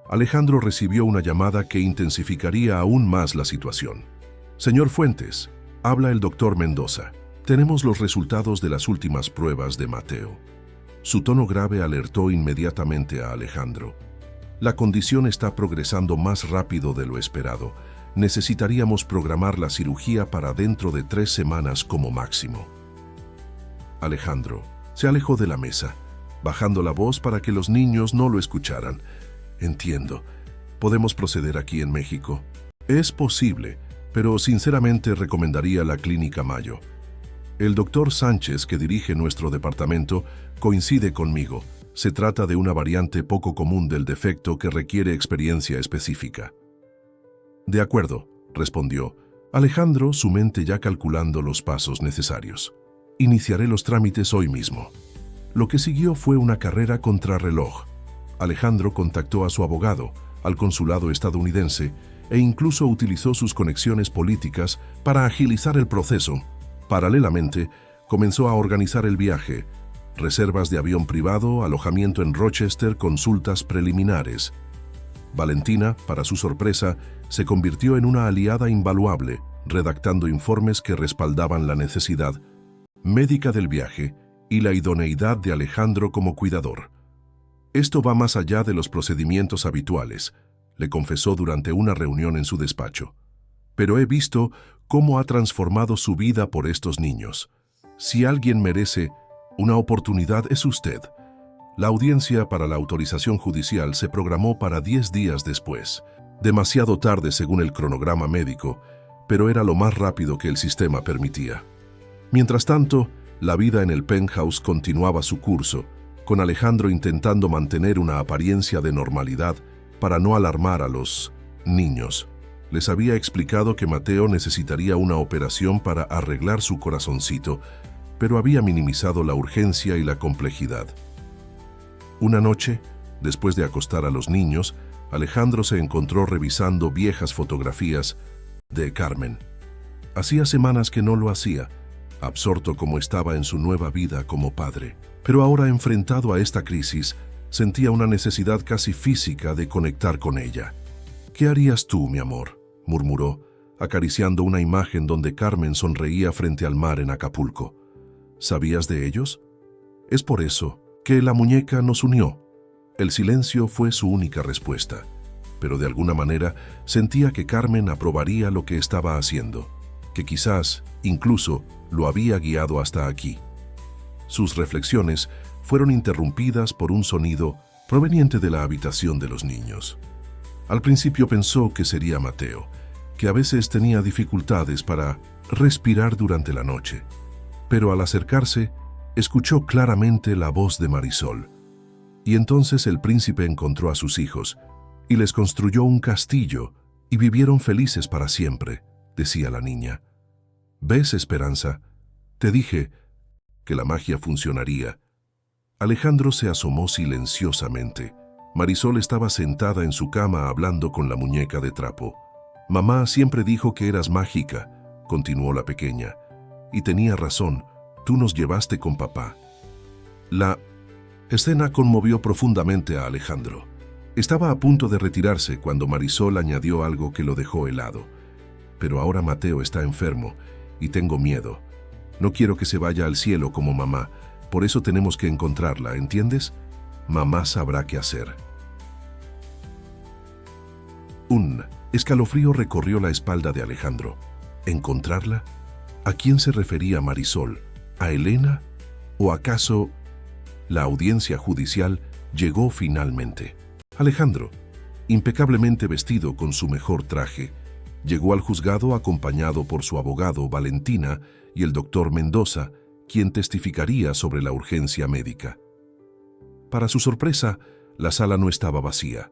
Alejandro recibió una llamada que intensificaría aún más la situación. «Señor Fuentes, habla el doctor Mendoza. Tenemos los resultados de las últimas pruebas de Mateo». Su tono grave alertó inmediatamente a Alejandro. «La condición está progresando más rápido de lo esperado. Necesitaríamos programar la cirugía para dentro de 3 semanas como máximo». Alejandro se alejó de la mesa, bajando la voz para que los niños no lo escucharan. «Entiendo. Podemos proceder aquí en México». «Es posible, pero sinceramente recomendaría la Clínica Mayo. El doctor Sánchez, que dirige nuestro departamento, coincide conmigo. Se trata de una variante poco común del defecto que requiere experiencia específica». «De acuerdo», respondió Alejandro, su mente ya calculando los pasos necesarios. «Iniciaré los trámites hoy mismo». Lo que siguió fue una carrera contrarreloj. Alejandro contactó a su abogado, al consulado estadounidense, e incluso utilizó sus conexiones políticas para agilizar el proceso. Paralelamente, comenzó a organizar el viaje: reservas de avión privado, alojamiento en Rochester, consultas preliminares. Valentina, para su sorpresa, se convirtió en una aliada invaluable, redactando informes que respaldaban la necesidad médica del viaje y la idoneidad de Alejandro como cuidador. «Esto va más allá de los procedimientos habituales», le confesó durante una reunión en su despacho. «Pero he visto cómo ha transformado su vida por estos niños. Si alguien merece una oportunidad, es usted». La audiencia para la autorización judicial se programó para 10 días después. Demasiado tarde según el cronograma médico, pero era lo más rápido que el sistema permitía. Mientras tanto, la vida en el penthouse continuaba su curso, con Alejandro intentando mantener una apariencia de normalidad para no alarmar a los niños. Les había explicado que Mateo necesitaría una operación para arreglar su corazoncito, pero había minimizado la urgencia y la complejidad. Una noche, después de acostar a los niños, Alejandro se encontró revisando viejas fotografías de Carmen. Hacía semanas que no lo hacía, absorto como estaba en su nueva vida como padre. Pero ahora, enfrentado a esta crisis, sentía una necesidad casi física de conectar con ella. «¿Qué harías tú, mi amor?», murmuró, acariciando una imagen donde Carmen sonreía frente al mar en Acapulco. «¿Sabías de ellos? Es por eso que la muñeca nos unió». El silencio fue su única respuesta, pero de alguna manera sentía que Carmen aprobaría lo que estaba haciendo, que quizás, incluso, lo había guiado hasta aquí. Sus reflexiones fueron interrumpidas por un sonido proveniente de la habitación de los niños. Al principio pensó que sería Mateo, que a veces tenía dificultades para respirar durante la noche. Pero al acercarse, escuchó claramente la voz de Marisol. Y entonces el príncipe encontró a sus hijos y les construyó un castillo y vivieron felices para siempre, decía la niña. ¿Ves, Esperanza? Te dije que la magia funcionaría. Alejandro se asomó silenciosamente. Marisol estaba sentada en su cama hablando con la muñeca de trapo. Mamá siempre dijo que eras mágica, continuó la pequeña. Y tenía razón, tú nos llevaste con papá. La escena conmovió profundamente a Alejandro. Estaba a punto de retirarse cuando Marisol añadió algo que lo dejó helado. Pero ahora Mateo está enfermo y tengo miedo. No quiero que se vaya al cielo como mamá, por eso tenemos que encontrarla, ¿entiendes? Mamá sabrá qué hacer. Un escalofrío recorrió la espalda de Alejandro. ¿Encontrarla? ¿A quién se refería Marisol? ¿A Elena? ¿O acaso...? La audiencia judicial llegó finalmente. Alejandro, impecablemente vestido con su mejor traje, llegó al juzgado acompañado por su abogado Valentina y el doctor Mendoza, quien testificaría sobre la urgencia médica. Para su sorpresa, la sala no estaba vacía.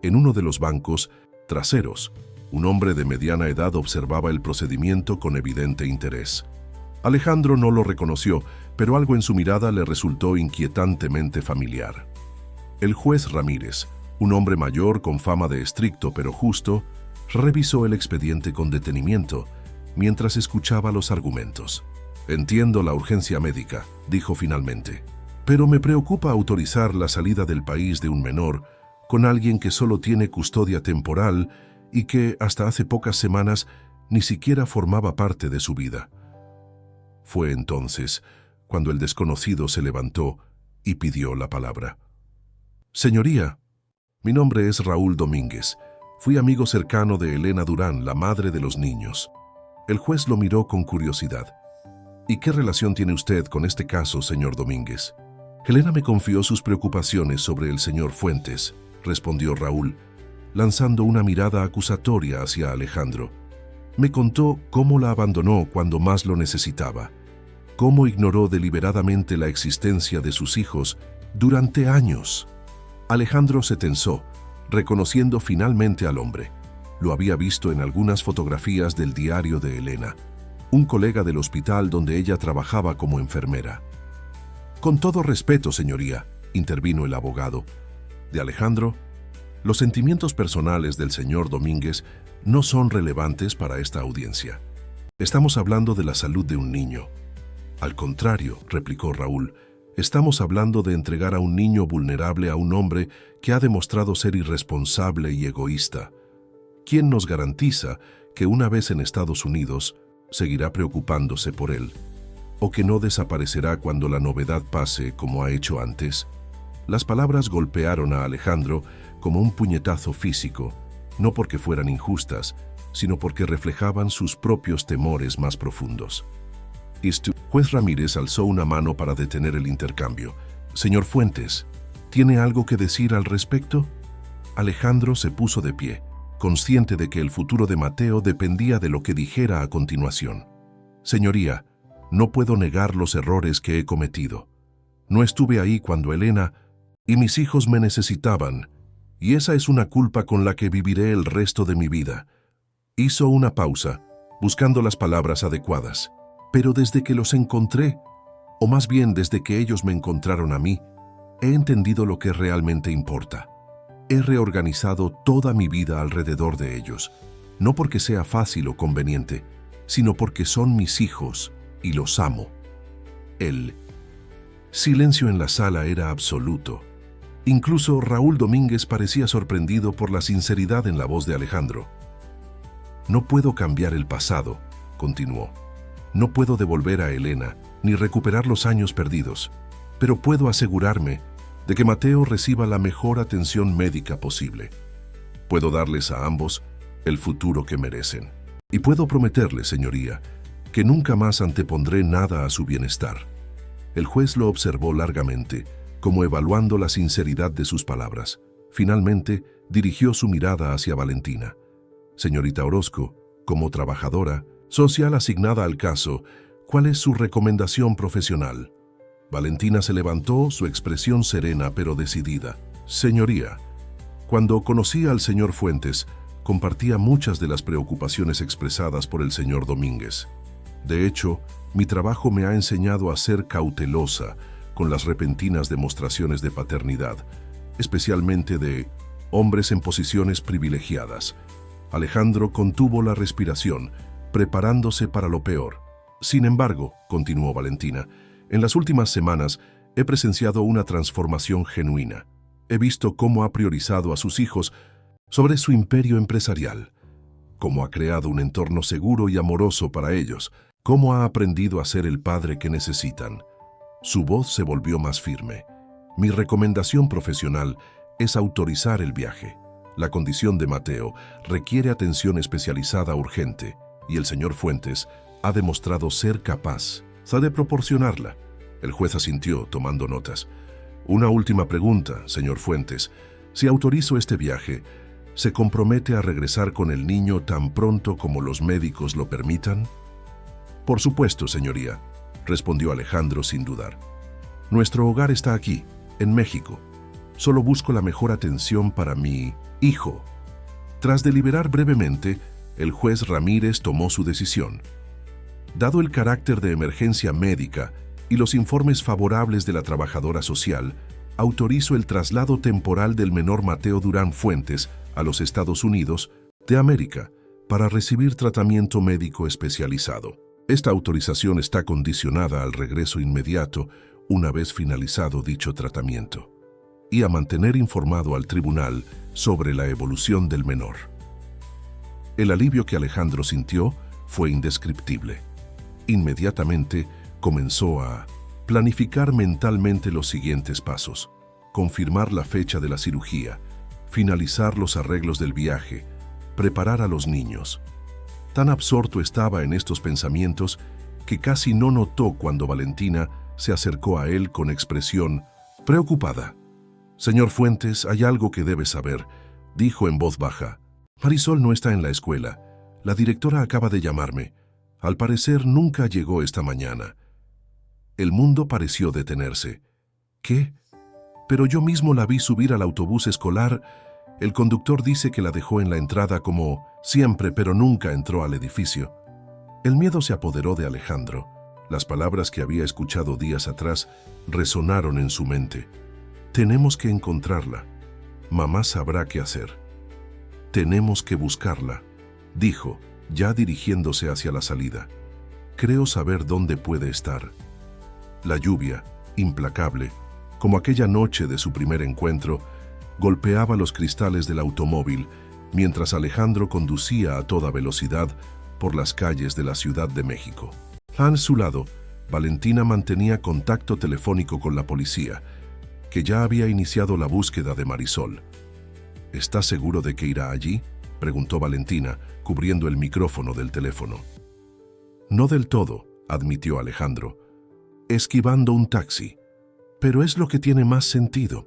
En uno de los bancos traseros, un hombre de mediana edad observaba el procedimiento con evidente interés. Alejandro no lo reconoció, pero algo en su mirada le resultó inquietantemente familiar. El juez Ramírez, un hombre mayor con fama de estricto pero justo, revisó el expediente con detenimiento mientras escuchaba los argumentos. Entiendo la urgencia médica, dijo finalmente, pero me preocupa autorizar la salida del país de un menor con alguien que solo tiene custodia temporal y que hasta hace pocas semanas ni siquiera formaba parte de su vida. Fue entonces cuando el desconocido se levantó y pidió la palabra. Señoría, mi nombre es Raúl Domínguez. Fui amigo cercano de Elena Durán, la madre de los niños. El juez lo miró con curiosidad. ¿Y qué relación tiene usted con este caso, señor Domínguez? Elena me confió sus preocupaciones sobre el señor Fuentes, respondió Raúl, lanzando una mirada acusatoria hacia Alejandro. Me contó cómo la abandonó cuando más lo necesitaba, cómo ignoró deliberadamente la existencia de sus hijos durante años. Alejandro se tensó, reconociendo finalmente al hombre. Lo había visto en algunas fotografías del diario de Elena, un colega del hospital donde ella trabajaba como enfermera. Con todo respeto, señoría, intervino el abogado. De Alejandro, los sentimientos personales del señor Domínguez no son relevantes para esta audiencia. Estamos hablando de la salud de un niño. Al contrario, replicó Raúl, estamos hablando de entregar a un niño vulnerable a un hombre que ha demostrado ser irresponsable y egoísta. ¿Quién nos garantiza que una vez en Estados Unidos seguirá preocupándose por él? ¿O que no desaparecerá cuando la novedad pase como ha hecho antes? Las palabras golpearon a Alejandro como un puñetazo físico, no porque fueran injustas, sino porque reflejaban sus propios temores más profundos. Juez Ramírez alzó una mano para detener el intercambio. Señor Fuentes, ¿tiene algo que decir al respecto? Alejandro se puso de pie, consciente de que el futuro de Mateo dependía de lo que dijera a continuación. Señoría, no puedo negar los errores que he cometido. No estuve ahí cuando Elena y mis hijos me necesitaban, y esa es una culpa con la que viviré el resto de mi vida. Hizo una pausa, buscando las palabras adecuadas. Pero desde que los encontré, o más bien desde que ellos me encontraron a mí, he entendido lo que realmente importa. He reorganizado toda mi vida alrededor de ellos, no porque sea fácil o conveniente, sino porque son mis hijos y los amo. El silencio en la sala era absoluto. Incluso Raúl Domínguez parecía sorprendido por la sinceridad en la voz de Alejandro. No puedo cambiar el pasado, continuó. No puedo devolver a Elena ni recuperar los años perdidos, pero puedo asegurarme de que Mateo reciba la mejor atención médica posible. Puedo darles a ambos el futuro que merecen. Y puedo prometerles, señoría, que nunca más antepondré nada a su bienestar. El juez lo observó largamente, como evaluando la sinceridad de sus palabras. Finalmente, dirigió su mirada hacia Valentina. Señorita Orozco, como trabajadora social asignada al caso, ¿cuál es su recomendación profesional? Valentina se levantó, su expresión serena pero decidida. Señoría, cuando conocí al señor Fuentes, compartía muchas de las preocupaciones expresadas por el señor Domínguez. De hecho, mi trabajo me ha enseñado a ser cautelosa con las repentinas demostraciones de paternidad, especialmente de hombres en posiciones privilegiadas. Alejandro contuvo la respiración, preparándose para lo peor. Sin embargo, continuó Valentina, en las últimas semanas he presenciado una transformación genuina. He visto cómo ha priorizado a sus hijos sobre su imperio empresarial, cómo ha creado un entorno seguro y amoroso para ellos, cómo ha aprendido a ser el padre que necesitan. Su voz se volvió más firme. Mi recomendación profesional es autorizar el viaje. La condición de Mateo requiere atención especializada urgente y el señor Fuentes ha demostrado ser capaz de proporcionarla. El juez asintió, tomando notas. Una última pregunta, señor Fuentes. Si autorizo este viaje, ¿se compromete a regresar con el niño tan pronto como los médicos lo permitan? Por supuesto, señoría, respondió Alejandro sin dudar. Nuestro hogar está aquí, en México. Solo busco la mejor atención para mi hijo. Tras deliberar brevemente, el juez Ramírez tomó su decisión. Dado el carácter de emergencia médica y los informes favorables de la trabajadora social, autorizo el traslado temporal del menor Mateo Durán Fuentes a los Estados Unidos de América para recibir tratamiento médico especializado. Esta autorización está condicionada al regreso inmediato una vez finalizado dicho tratamiento y a mantener informado al tribunal sobre la evolución del menor. El alivio que Alejandro sintió fue indescriptible. Inmediatamente comenzó a planificar mentalmente los siguientes pasos: confirmar la fecha de la cirugía, finalizar los arreglos del viaje, preparar a los niños. Tan absorto estaba en estos pensamientos que casi no notó cuando Valentina se acercó a él con expresión preocupada. «Señor Fuentes, hay algo que debe saber», dijo en voz baja. «Marisol no está en la escuela. La directora acaba de llamarme. Al parecer nunca llegó esta mañana». El mundo pareció detenerse. «¿Qué? Pero yo mismo la vi subir al autobús escolar. El conductor dice que la dejó en la entrada como siempre, pero nunca entró al edificio». El miedo se apoderó de Alejandro. Las palabras que había escuchado días atrás resonaron en su mente. «Tenemos que encontrarla. Mamá sabrá qué hacer. Tenemos que buscarla», dijo, ya dirigiéndose hacia la salida. «Creo saber dónde puede estar». La lluvia, implacable, como aquella noche de su primer encuentro, golpeaba los cristales del automóvil mientras Alejandro conducía a toda velocidad por las calles de la Ciudad de México. A su lado, Valentina mantenía contacto telefónico con la policía, que ya había iniciado la búsqueda de Marisol. «¿Está seguro de que irá allí?», preguntó Valentina, cubriendo el micrófono del teléfono. «No del todo», admitió Alejandro, esquivando un taxi. «Pero es lo que tiene más sentido».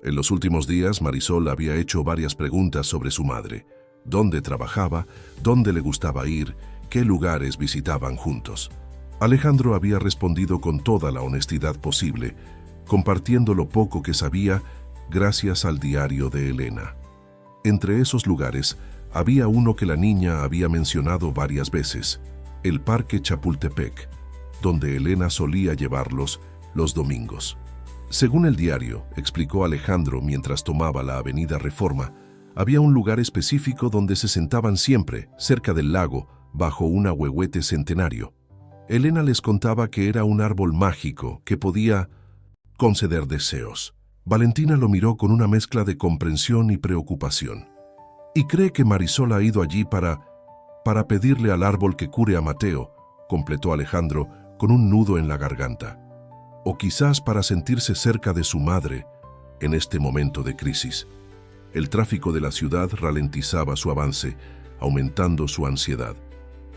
En los últimos días, Marisol había hecho varias preguntas sobre su madre: dónde trabajaba, dónde le gustaba ir, qué lugares visitaban juntos. Alejandro había respondido con toda la honestidad posible, compartiendo lo poco que sabía gracias al diario de Elena. Entre esos lugares había uno que la niña había mencionado varias veces: el Parque Chapultepec, donde Elena solía llevarlos los domingos. Según el diario, explicó Alejandro mientras tomaba la avenida Reforma, había un lugar específico donde se sentaban siempre, cerca del lago, bajo un ahuehuete centenario. Elena les contaba que era un árbol mágico que podía conceder deseos. Valentina lo miró con una mezcla de comprensión y preocupación. «¿Y cree que Marisol ha ido allí para pedirle al árbol que cure a Mateo?», completó Alejandro con un nudo en la garganta. «O quizás para sentirse cerca de su madre en este momento de crisis». El tráfico de la ciudad ralentizaba su avance, aumentando su ansiedad.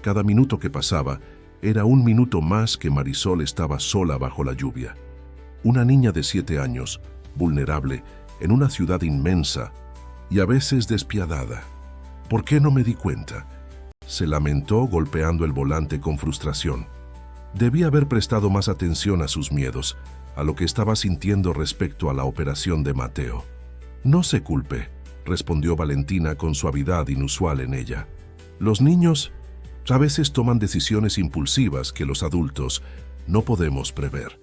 Cada minuto que pasaba era un minuto más que Marisol estaba sola bajo la lluvia. Una niña de 7 años, vulnerable, en una ciudad inmensa y a veces despiadada. ¿Por qué no me di cuenta? Se lamentó golpeando el volante con frustración. Debí haber prestado más atención a sus miedos, a lo que estaba sintiendo respecto a la operación de Mateo. No se culpe, respondió Valentina con suavidad inusual en ella. Los niños a veces toman decisiones impulsivas que los adultos no podemos prever.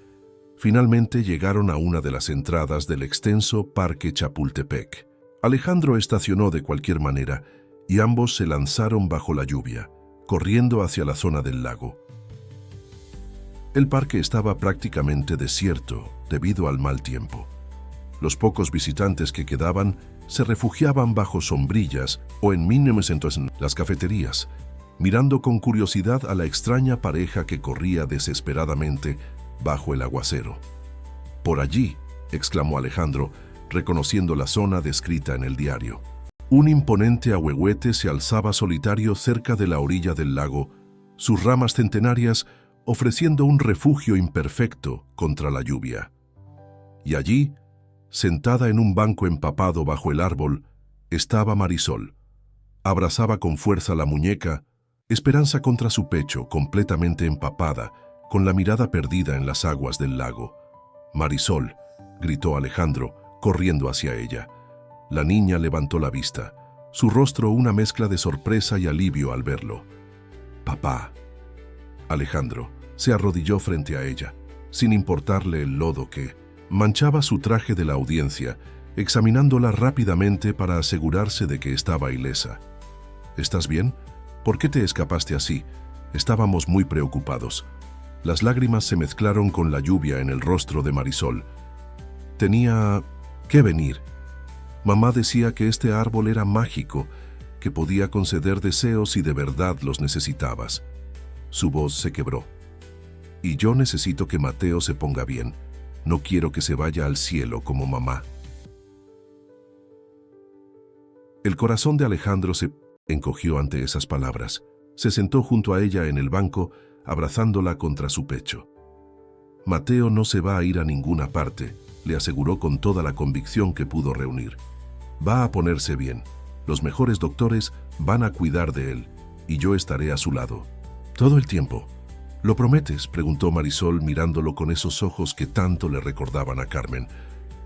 Finalmente llegaron a una de las entradas del extenso Parque Chapultepec. Alejandro estacionó de cualquier manera y ambos se lanzaron bajo la lluvia, corriendo hacia la zona del lago. El parque estaba prácticamente desierto debido al mal tiempo. Los pocos visitantes que quedaban se refugiaban bajo sombrillas o en las cafeterías, mirando con curiosidad a la extraña pareja que corría desesperadamente bajo el aguacero. «Por allí», exclamó Alejandro, reconociendo la zona descrita en el diario. Un imponente ahuehuete se alzaba solitario cerca de la orilla del lago, sus ramas centenarias ofreciendo un refugio imperfecto contra la lluvia. Y allí, sentada en un banco empapado bajo el árbol, estaba Marisol. Abrazaba con fuerza la muñeca, Esperanza contra su pecho, completamente empapada, con la mirada perdida en las aguas del lago. «Marisol», gritó Alejandro, corriendo hacia ella. La niña levantó la vista, su rostro una mezcla de sorpresa y alivio al verlo. «Papá». Alejandro se arrodilló frente a ella, sin importarle el lodo que manchaba su traje de la audiencia, examinándola rápidamente para asegurarse de que estaba ilesa. «¿Estás bien? ¿Por qué te escapaste así? Estábamos muy preocupados». Las lágrimas se mezclaron con la lluvia en el rostro de Marisol. «Tenía que venir. Mamá decía que este árbol era mágico, que podía conceder deseos si de verdad los necesitabas». Su voz se quebró. «Y yo necesito que Mateo se ponga bien. No quiero que se vaya al cielo como mamá». El corazón de Alejandro se encogió ante esas palabras. Se sentó junto a ella en el banco, abrazándola contra su pecho. «Mateo no se va a ir a ninguna parte», le aseguró con toda la convicción que pudo reunir. «Va a ponerse bien. Los mejores doctores van a cuidar de él, y yo estaré a su lado. Todo el tiempo». «¿Lo prometes?», preguntó Marisol mirándolo con esos ojos que tanto le recordaban a Carmen.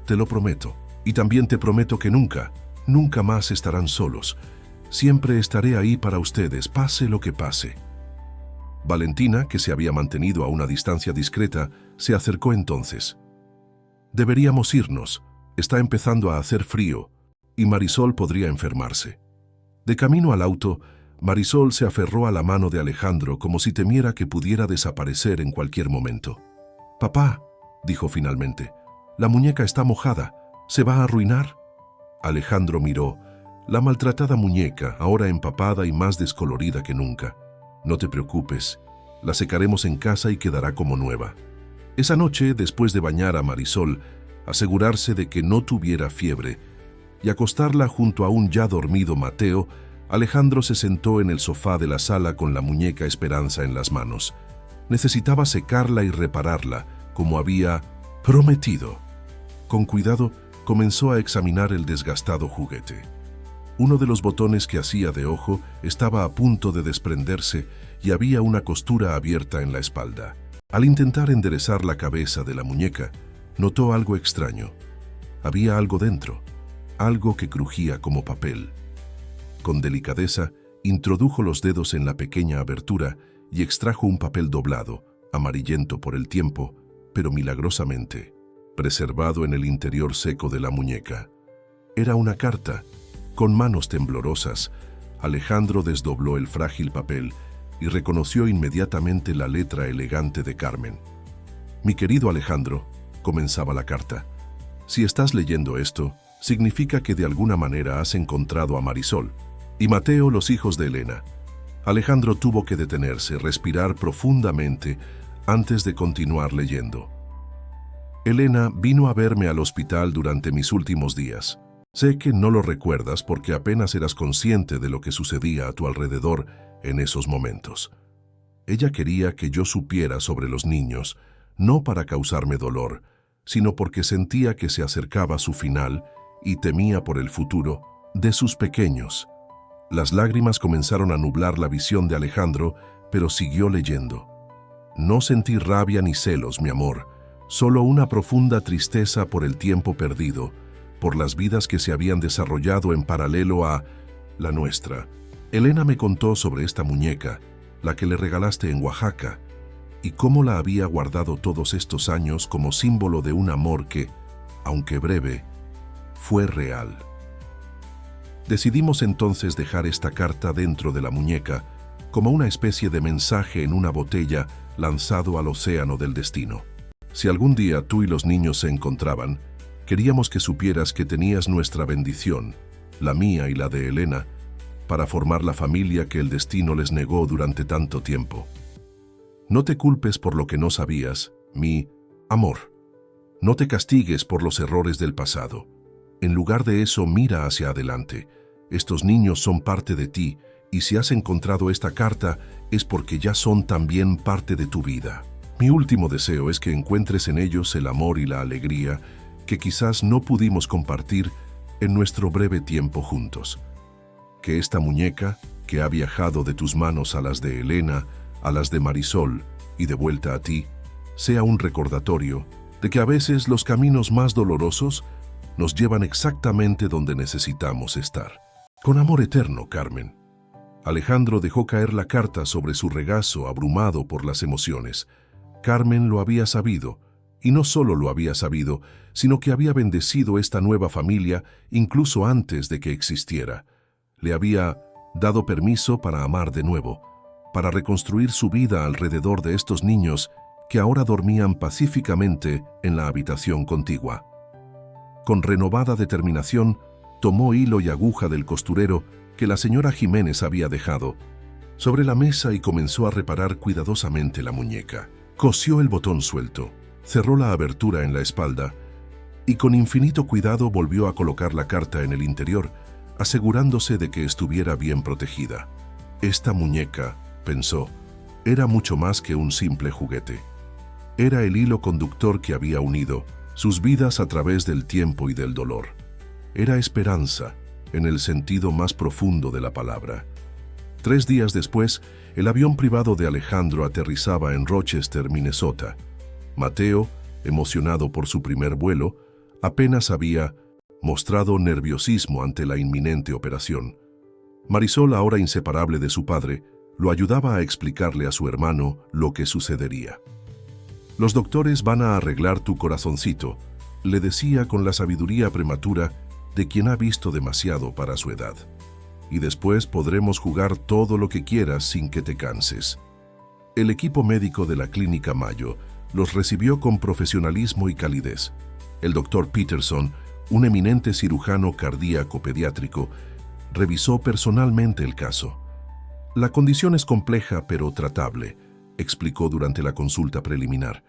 «Te lo prometo. Y también te prometo que nunca más estarán solos. Siempre estaré ahí para ustedes, pase lo que pase». Valentina, que se había mantenido a una distancia discreta, se acercó entonces. «Deberíamos irnos. Está empezando a hacer frío, y Marisol podría enfermarse». De camino al auto, Marisol se aferró a la mano de Alejandro como si temiera que pudiera desaparecer en cualquier momento. «Papá», dijo finalmente, «la muñeca está mojada. ¿Se va a arruinar?». Alejandro miró. La maltratada muñeca, ahora empapada y más descolorida que nunca. «No te preocupes, la secaremos en casa y quedará como nueva». Esa noche, después de bañar a Marisol, asegurarse de que no tuviera fiebre y acostarla junto a un ya dormido Mateo, Alejandro se sentó en el sofá de la sala con la muñeca Esperanza en las manos. Necesitaba secarla y repararla, como había prometido. Con cuidado, comenzó a examinar el desgastado juguete. Uno de los botones que hacía de ojo estaba a punto de desprenderse y había una costura abierta en la espalda. Al intentar enderezar la cabeza de la muñeca, notó algo extraño. Había algo dentro, algo que crujía como papel. Con delicadeza, introdujo los dedos en la pequeña abertura y extrajo un papel doblado, amarillento por el tiempo, pero milagrosamente preservado en el interior seco de la muñeca. Era una carta. Con manos temblorosas, Alejandro desdobló el frágil papel y reconoció inmediatamente la letra elegante de Carmen. «Mi querido Alejandro», comenzaba la carta, «si estás leyendo esto, significa que de alguna manera has encontrado a Marisol y Mateo, los hijos de Elena». Alejandro tuvo que detenerse, respirar profundamente antes de continuar leyendo. «Elena vino a verme al hospital durante mis últimos días. Sé que no lo recuerdas porque apenas eras consciente de lo que sucedía a tu alrededor en esos momentos. Ella quería que yo supiera sobre los niños, no para causarme dolor, sino porque sentía que se acercaba su final y temía por el futuro de sus pequeños. Las lágrimas comenzaron a nublar la visión de Alejandro, pero siguió leyendo. No sentí rabia ni celos, mi amor, solo una profunda tristeza por el tiempo perdido, por las vidas que se habían desarrollado en paralelo a la nuestra. Elena me contó sobre esta muñeca, la que le regalaste en Oaxaca, y cómo la había guardado todos estos años como símbolo de un amor que, aunque breve, fue real. Decidimos entonces dejar esta carta dentro de la muñeca, como una especie de mensaje en una botella lanzado al océano del destino. Si algún día tú y los niños se encontraban, queríamos que supieras que tenías nuestra bendición, la mía y la de Elena, para formar la familia que el destino les negó durante tanto tiempo. No te culpes por lo que no sabías, mi amor. No te castigues por los errores del pasado. En lugar de eso, mira hacia adelante. Estos niños son parte de ti, y si has encontrado esta carta, es porque ya son también parte de tu vida. Mi último deseo es que encuentres en ellos el amor y la alegría que quizás no pudimos compartir en nuestro breve tiempo juntos. Que esta muñeca, que ha viajado de tus manos a las de Elena, a las de Marisol y de vuelta a ti, sea un recordatorio de que a veces los caminos más dolorosos nos llevan exactamente donde necesitamos estar. Con amor eterno, Carmen. Alejandro dejó caer la carta sobre su regazo, abrumado por las emociones. Carmen lo había sabido, y no solo lo había sabido, sino que había bendecido esta nueva familia incluso antes de que existiera. Le había dado permiso para amar de nuevo, para reconstruir su vida alrededor de estos niños que ahora dormían pacíficamente en la habitación contigua. Con renovada determinación, tomó hilo y aguja del costurero que la señora Jiménez había dejado sobre la mesa y comenzó a reparar cuidadosamente la muñeca. Cosió el botón suelto, cerró la abertura en la espalda y con infinito cuidado volvió a colocar la carta en el interior, asegurándose de que estuviera bien protegida. Esta muñeca, pensó, era mucho más que un simple juguete. Era el hilo conductor que había unido sus vidas a través del tiempo y del dolor. Era esperanza, en el sentido más profundo de la palabra. 3 días después, el avión privado de Alejandro aterrizaba en Rochester, Minnesota. Mateo, emocionado por su primer vuelo, apenas había mostrado nerviosismo ante la inminente operación. Marisol, ahora inseparable de su padre, lo ayudaba a explicarle a su hermano lo que sucedería. «Los doctores van a arreglar tu corazoncito», le decía con la sabiduría prematura de quien ha visto demasiado para su edad. «Y después podremos jugar todo lo que quieras sin que te canses». El equipo médico de la Clínica Mayo los recibió con profesionalismo y calidez. El doctor Peterson, un eminente cirujano cardíaco pediátrico, revisó personalmente el caso. «La condición es compleja pero tratable», explicó durante la consulta preliminar.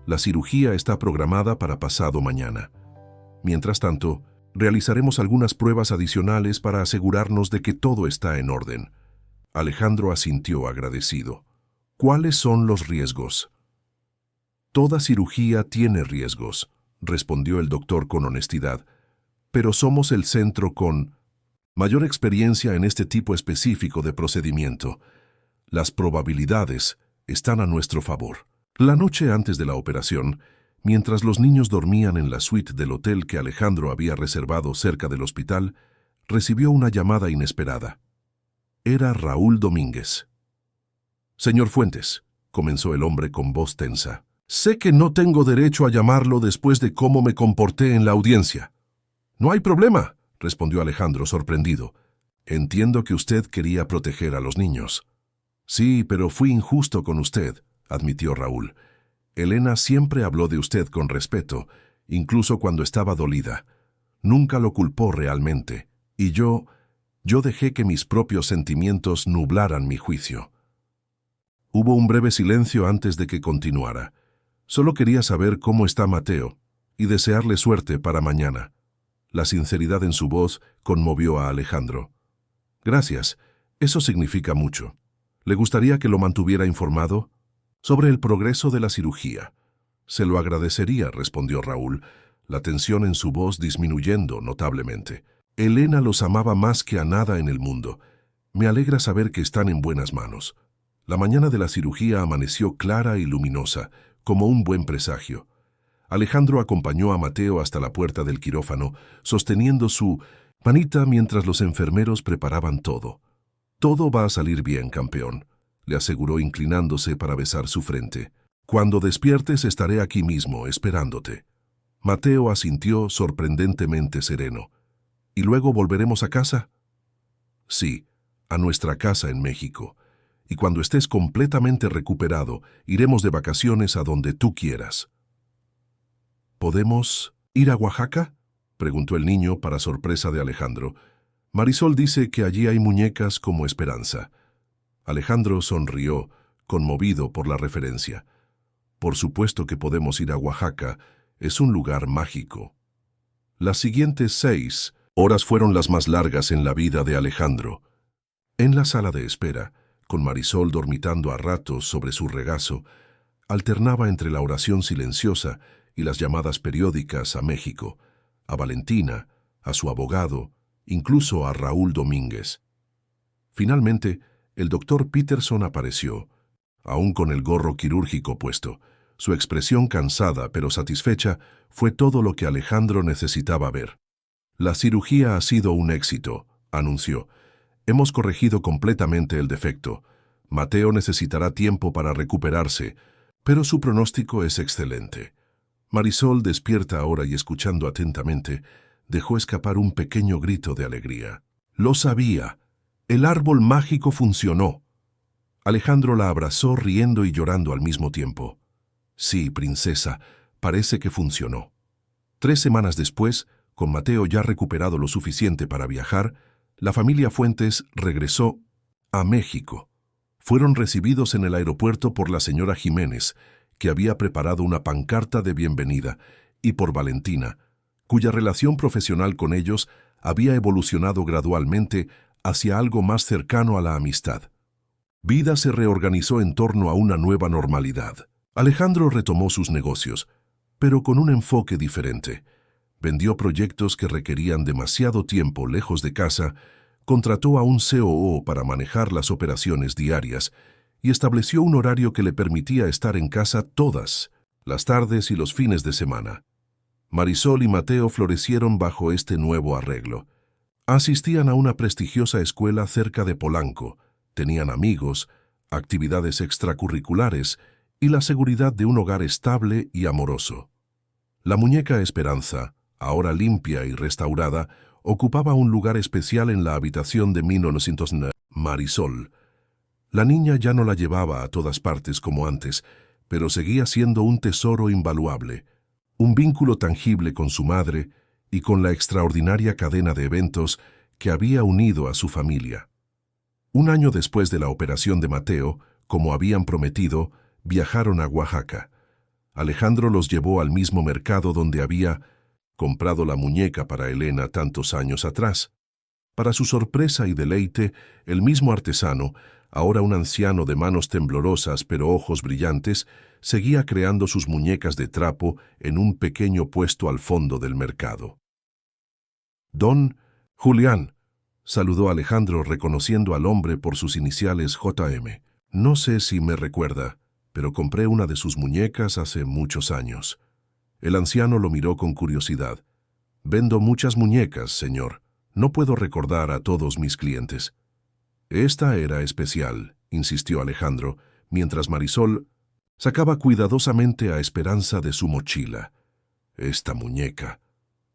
«La cirugía está programada para pasado mañana. Mientras tanto, realizaremos algunas pruebas adicionales para asegurarnos de que todo está en orden». Alejandro asintió agradecido. «¿Cuáles son los riesgos?». «Toda cirugía tiene riesgos», respondió el doctor con honestidad, «pero somos el centro con mayor experiencia en este tipo específico de procedimiento. Las probabilidades están a nuestro favor». La noche antes de la operación, mientras los niños dormían en la suite del hotel que Alejandro había reservado cerca del hospital, recibió una llamada inesperada. Era Raúl Domínguez. «Señor Fuentes», comenzó el hombre con voz tensa, «sé que no tengo derecho a llamarlo después de cómo me comporté en la audiencia». «No hay problema», respondió Alejandro sorprendido. «Entiendo que usted quería proteger a los niños». «Sí, pero fui injusto con usted», admitió Raúl. «Elena siempre habló de usted con respeto, incluso cuando estaba dolida. Nunca lo culpó realmente, y yo dejé que mis propios sentimientos nublaran mi juicio». Hubo un breve silencio antes de que continuara. «Solo quería saber cómo está Mateo y desearle suerte para mañana». La sinceridad en su voz conmovió a Alejandro. «Gracias, eso significa mucho. ¿Le gustaría que lo mantuviera informado?» «Sobre el progreso de la cirugía». «Se lo agradecería», respondió Raúl, la tensión en su voz disminuyendo notablemente. Elena los amaba más que a nada en el mundo. Me alegra saber que están en buenas manos. La mañana de la cirugía amaneció clara y luminosa, como un buen presagio. Alejandro acompañó a Mateo hasta la puerta del quirófano, sosteniendo su manita mientras los enfermeros preparaban todo. «Todo va a salir bien, campeón», le aseguró inclinándose para besar su frente. «Cuando despiertes estaré aquí mismo, esperándote». Mateo asintió sorprendentemente sereno. «¿Y luego volveremos a casa?» «Sí, a nuestra casa en México. Y cuando estés completamente recuperado, iremos de vacaciones a donde tú quieras». «¿Podemos ir a Oaxaca?», preguntó el niño para sorpresa de Alejandro. «Marisol dice que allí hay muñecas como Esperanza». Alejandro sonrió, conmovido por la referencia. «Por supuesto que podemos ir a Oaxaca. Es un lugar mágico». Las siguientes 6 horas fueron las más largas en la vida de Alejandro. En la sala de espera, con Marisol dormitando a ratos sobre su regazo, alternaba entre la oración silenciosa y las llamadas periódicas a México, a Valentina, a su abogado, incluso a Raúl Domínguez. Finalmente, el doctor Peterson apareció, aún con el gorro quirúrgico puesto. Su expresión cansada pero satisfecha fue todo lo que Alejandro necesitaba ver. «La cirugía ha sido un éxito», anunció. «Hemos corregido completamente el defecto. Mateo necesitará tiempo para recuperarse, pero su pronóstico es excelente». Marisol, despierta ahora y escuchando atentamente, dejó escapar un pequeño grito de alegría. «Lo sabía. El árbol mágico funcionó». Alejandro la abrazó riendo y llorando al mismo tiempo. «Sí, princesa, parece que funcionó». 3 semanas después, con Mateo ya recuperado lo suficiente para viajar, la familia Fuentes regresó a México. Fueron recibidos en el aeropuerto por la señora Jiménez, que había preparado una pancarta de bienvenida, y por Valentina, cuya relación profesional con ellos había evolucionado gradualmente hacia algo más cercano a la amistad. Vida se reorganizó en torno a una nueva normalidad. Alejandro retomó sus negocios, pero con un enfoque diferente. Vendió proyectos que requerían demasiado tiempo lejos de casa, contrató a un COO para manejar las operaciones diarias y estableció un horario que le permitía estar en casa todas las tardes y los fines de semana. Marisol y Mateo florecieron bajo este nuevo arreglo. Asistían a una prestigiosa escuela cerca de Polanco, tenían amigos, actividades extracurriculares y la seguridad de un hogar estable y amoroso. La muñeca Esperanza, ahora limpia y restaurada, ocupaba un lugar especial en la habitación de 1909. Marisol. La niña ya no la llevaba a todas partes como antes, pero seguía siendo un tesoro invaluable, un vínculo tangible con su madre y con la extraordinaria cadena de eventos que había unido a su familia. Un año después de la operación de Mateo, como habían prometido, viajaron a Oaxaca. Alejandro los llevó al mismo mercado donde había comprado la muñeca para Elena tantos años atrás. Para su sorpresa y deleite, el mismo artesano, ahora un anciano de manos temblorosas pero ojos brillantes, seguía creando sus muñecas de trapo en un pequeño puesto al fondo del mercado. «Don Julián», saludó Alejandro reconociendo al hombre por sus iniciales JM. «No sé si me recuerda, pero compré una de sus muñecas hace muchos años». El anciano lo miró con curiosidad. «Vendo muchas muñecas, señor. No puedo recordar a todos mis clientes». «Esta era especial», insistió Alejandro, mientras Marisol sacaba cuidadosamente a Esperanza de su mochila. «Esta muñeca».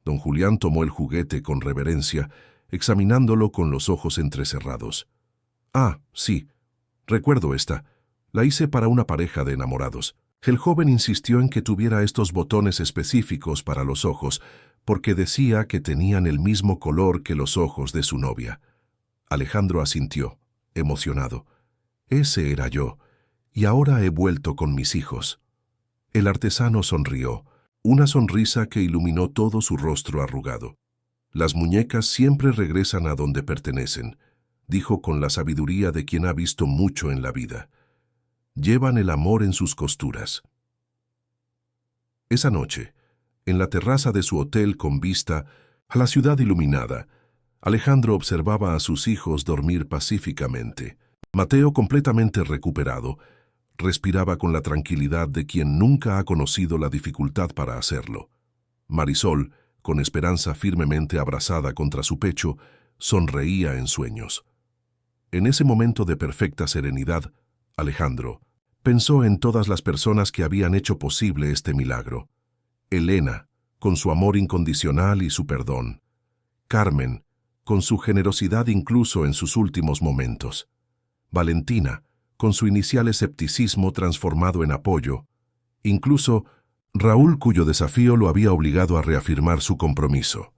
Don Julián tomó el juguete con reverencia, examinándolo con los ojos entrecerrados. «Ah, sí, recuerdo esta. La hice para una pareja de enamorados». El joven insistió en que tuviera estos botones específicos para los ojos, porque decía que tenían el mismo color que los ojos de su novia. Alejandro asintió, emocionado. «Ese era yo, y ahora he vuelto con mis hijos». El artesano sonrió, una sonrisa que iluminó todo su rostro arrugado. «Las muñecas siempre regresan a donde pertenecen», dijo con la sabiduría de quien ha visto mucho en la vida. «Llevan el amor en sus costuras». Esa noche, en la terraza de su hotel con vista a la ciudad iluminada, Alejandro observaba a sus hijos dormir pacíficamente. Mateo, completamente recuperado, respiraba con la tranquilidad de quien nunca ha conocido la dificultad para hacerlo. Marisol, con Esperanza firmemente abrazada contra su pecho, sonreía en sueños. En ese momento de perfecta serenidad, Alejandro pensó en todas las personas que habían hecho posible este milagro. Elena, con su amor incondicional y su perdón. Carmen, con su generosidad incluso en sus últimos momentos. Valentina, con su inicial escepticismo transformado en apoyo. Incluso Raúl, cuyo desafío lo había obligado a reafirmar su compromiso.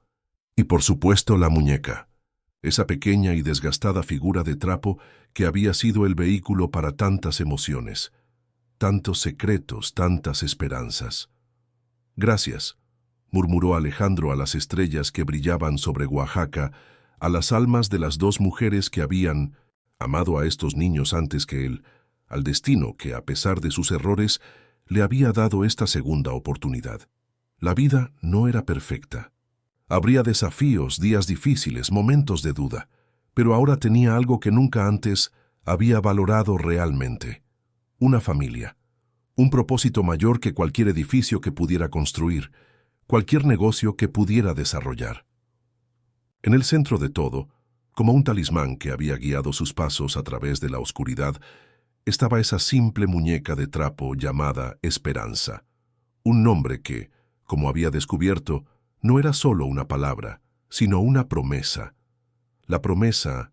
Y por supuesto la muñeca, esa pequeña y desgastada figura de trapo que había sido el vehículo para tantas emociones, tantos secretos, tantas esperanzas. Gracias, murmuró Alejandro a las estrellas que brillaban sobre Oaxaca, a las almas de las dos mujeres que habían amado a estos niños antes que él, al destino que, a pesar de sus errores, le había dado esta segunda oportunidad. La vida no era perfecta. Habría desafíos, días difíciles, momentos de duda, pero ahora tenía algo que nunca antes había valorado realmente: una familia, un propósito mayor que cualquier edificio que pudiera construir, cualquier negocio que pudiera desarrollar. En el centro de todo, como un talismán que había guiado sus pasos a través de la oscuridad, estaba esa simple muñeca de trapo llamada Esperanza, un nombre que, como había descubierto, no era solo una palabra, sino una promesa. La promesa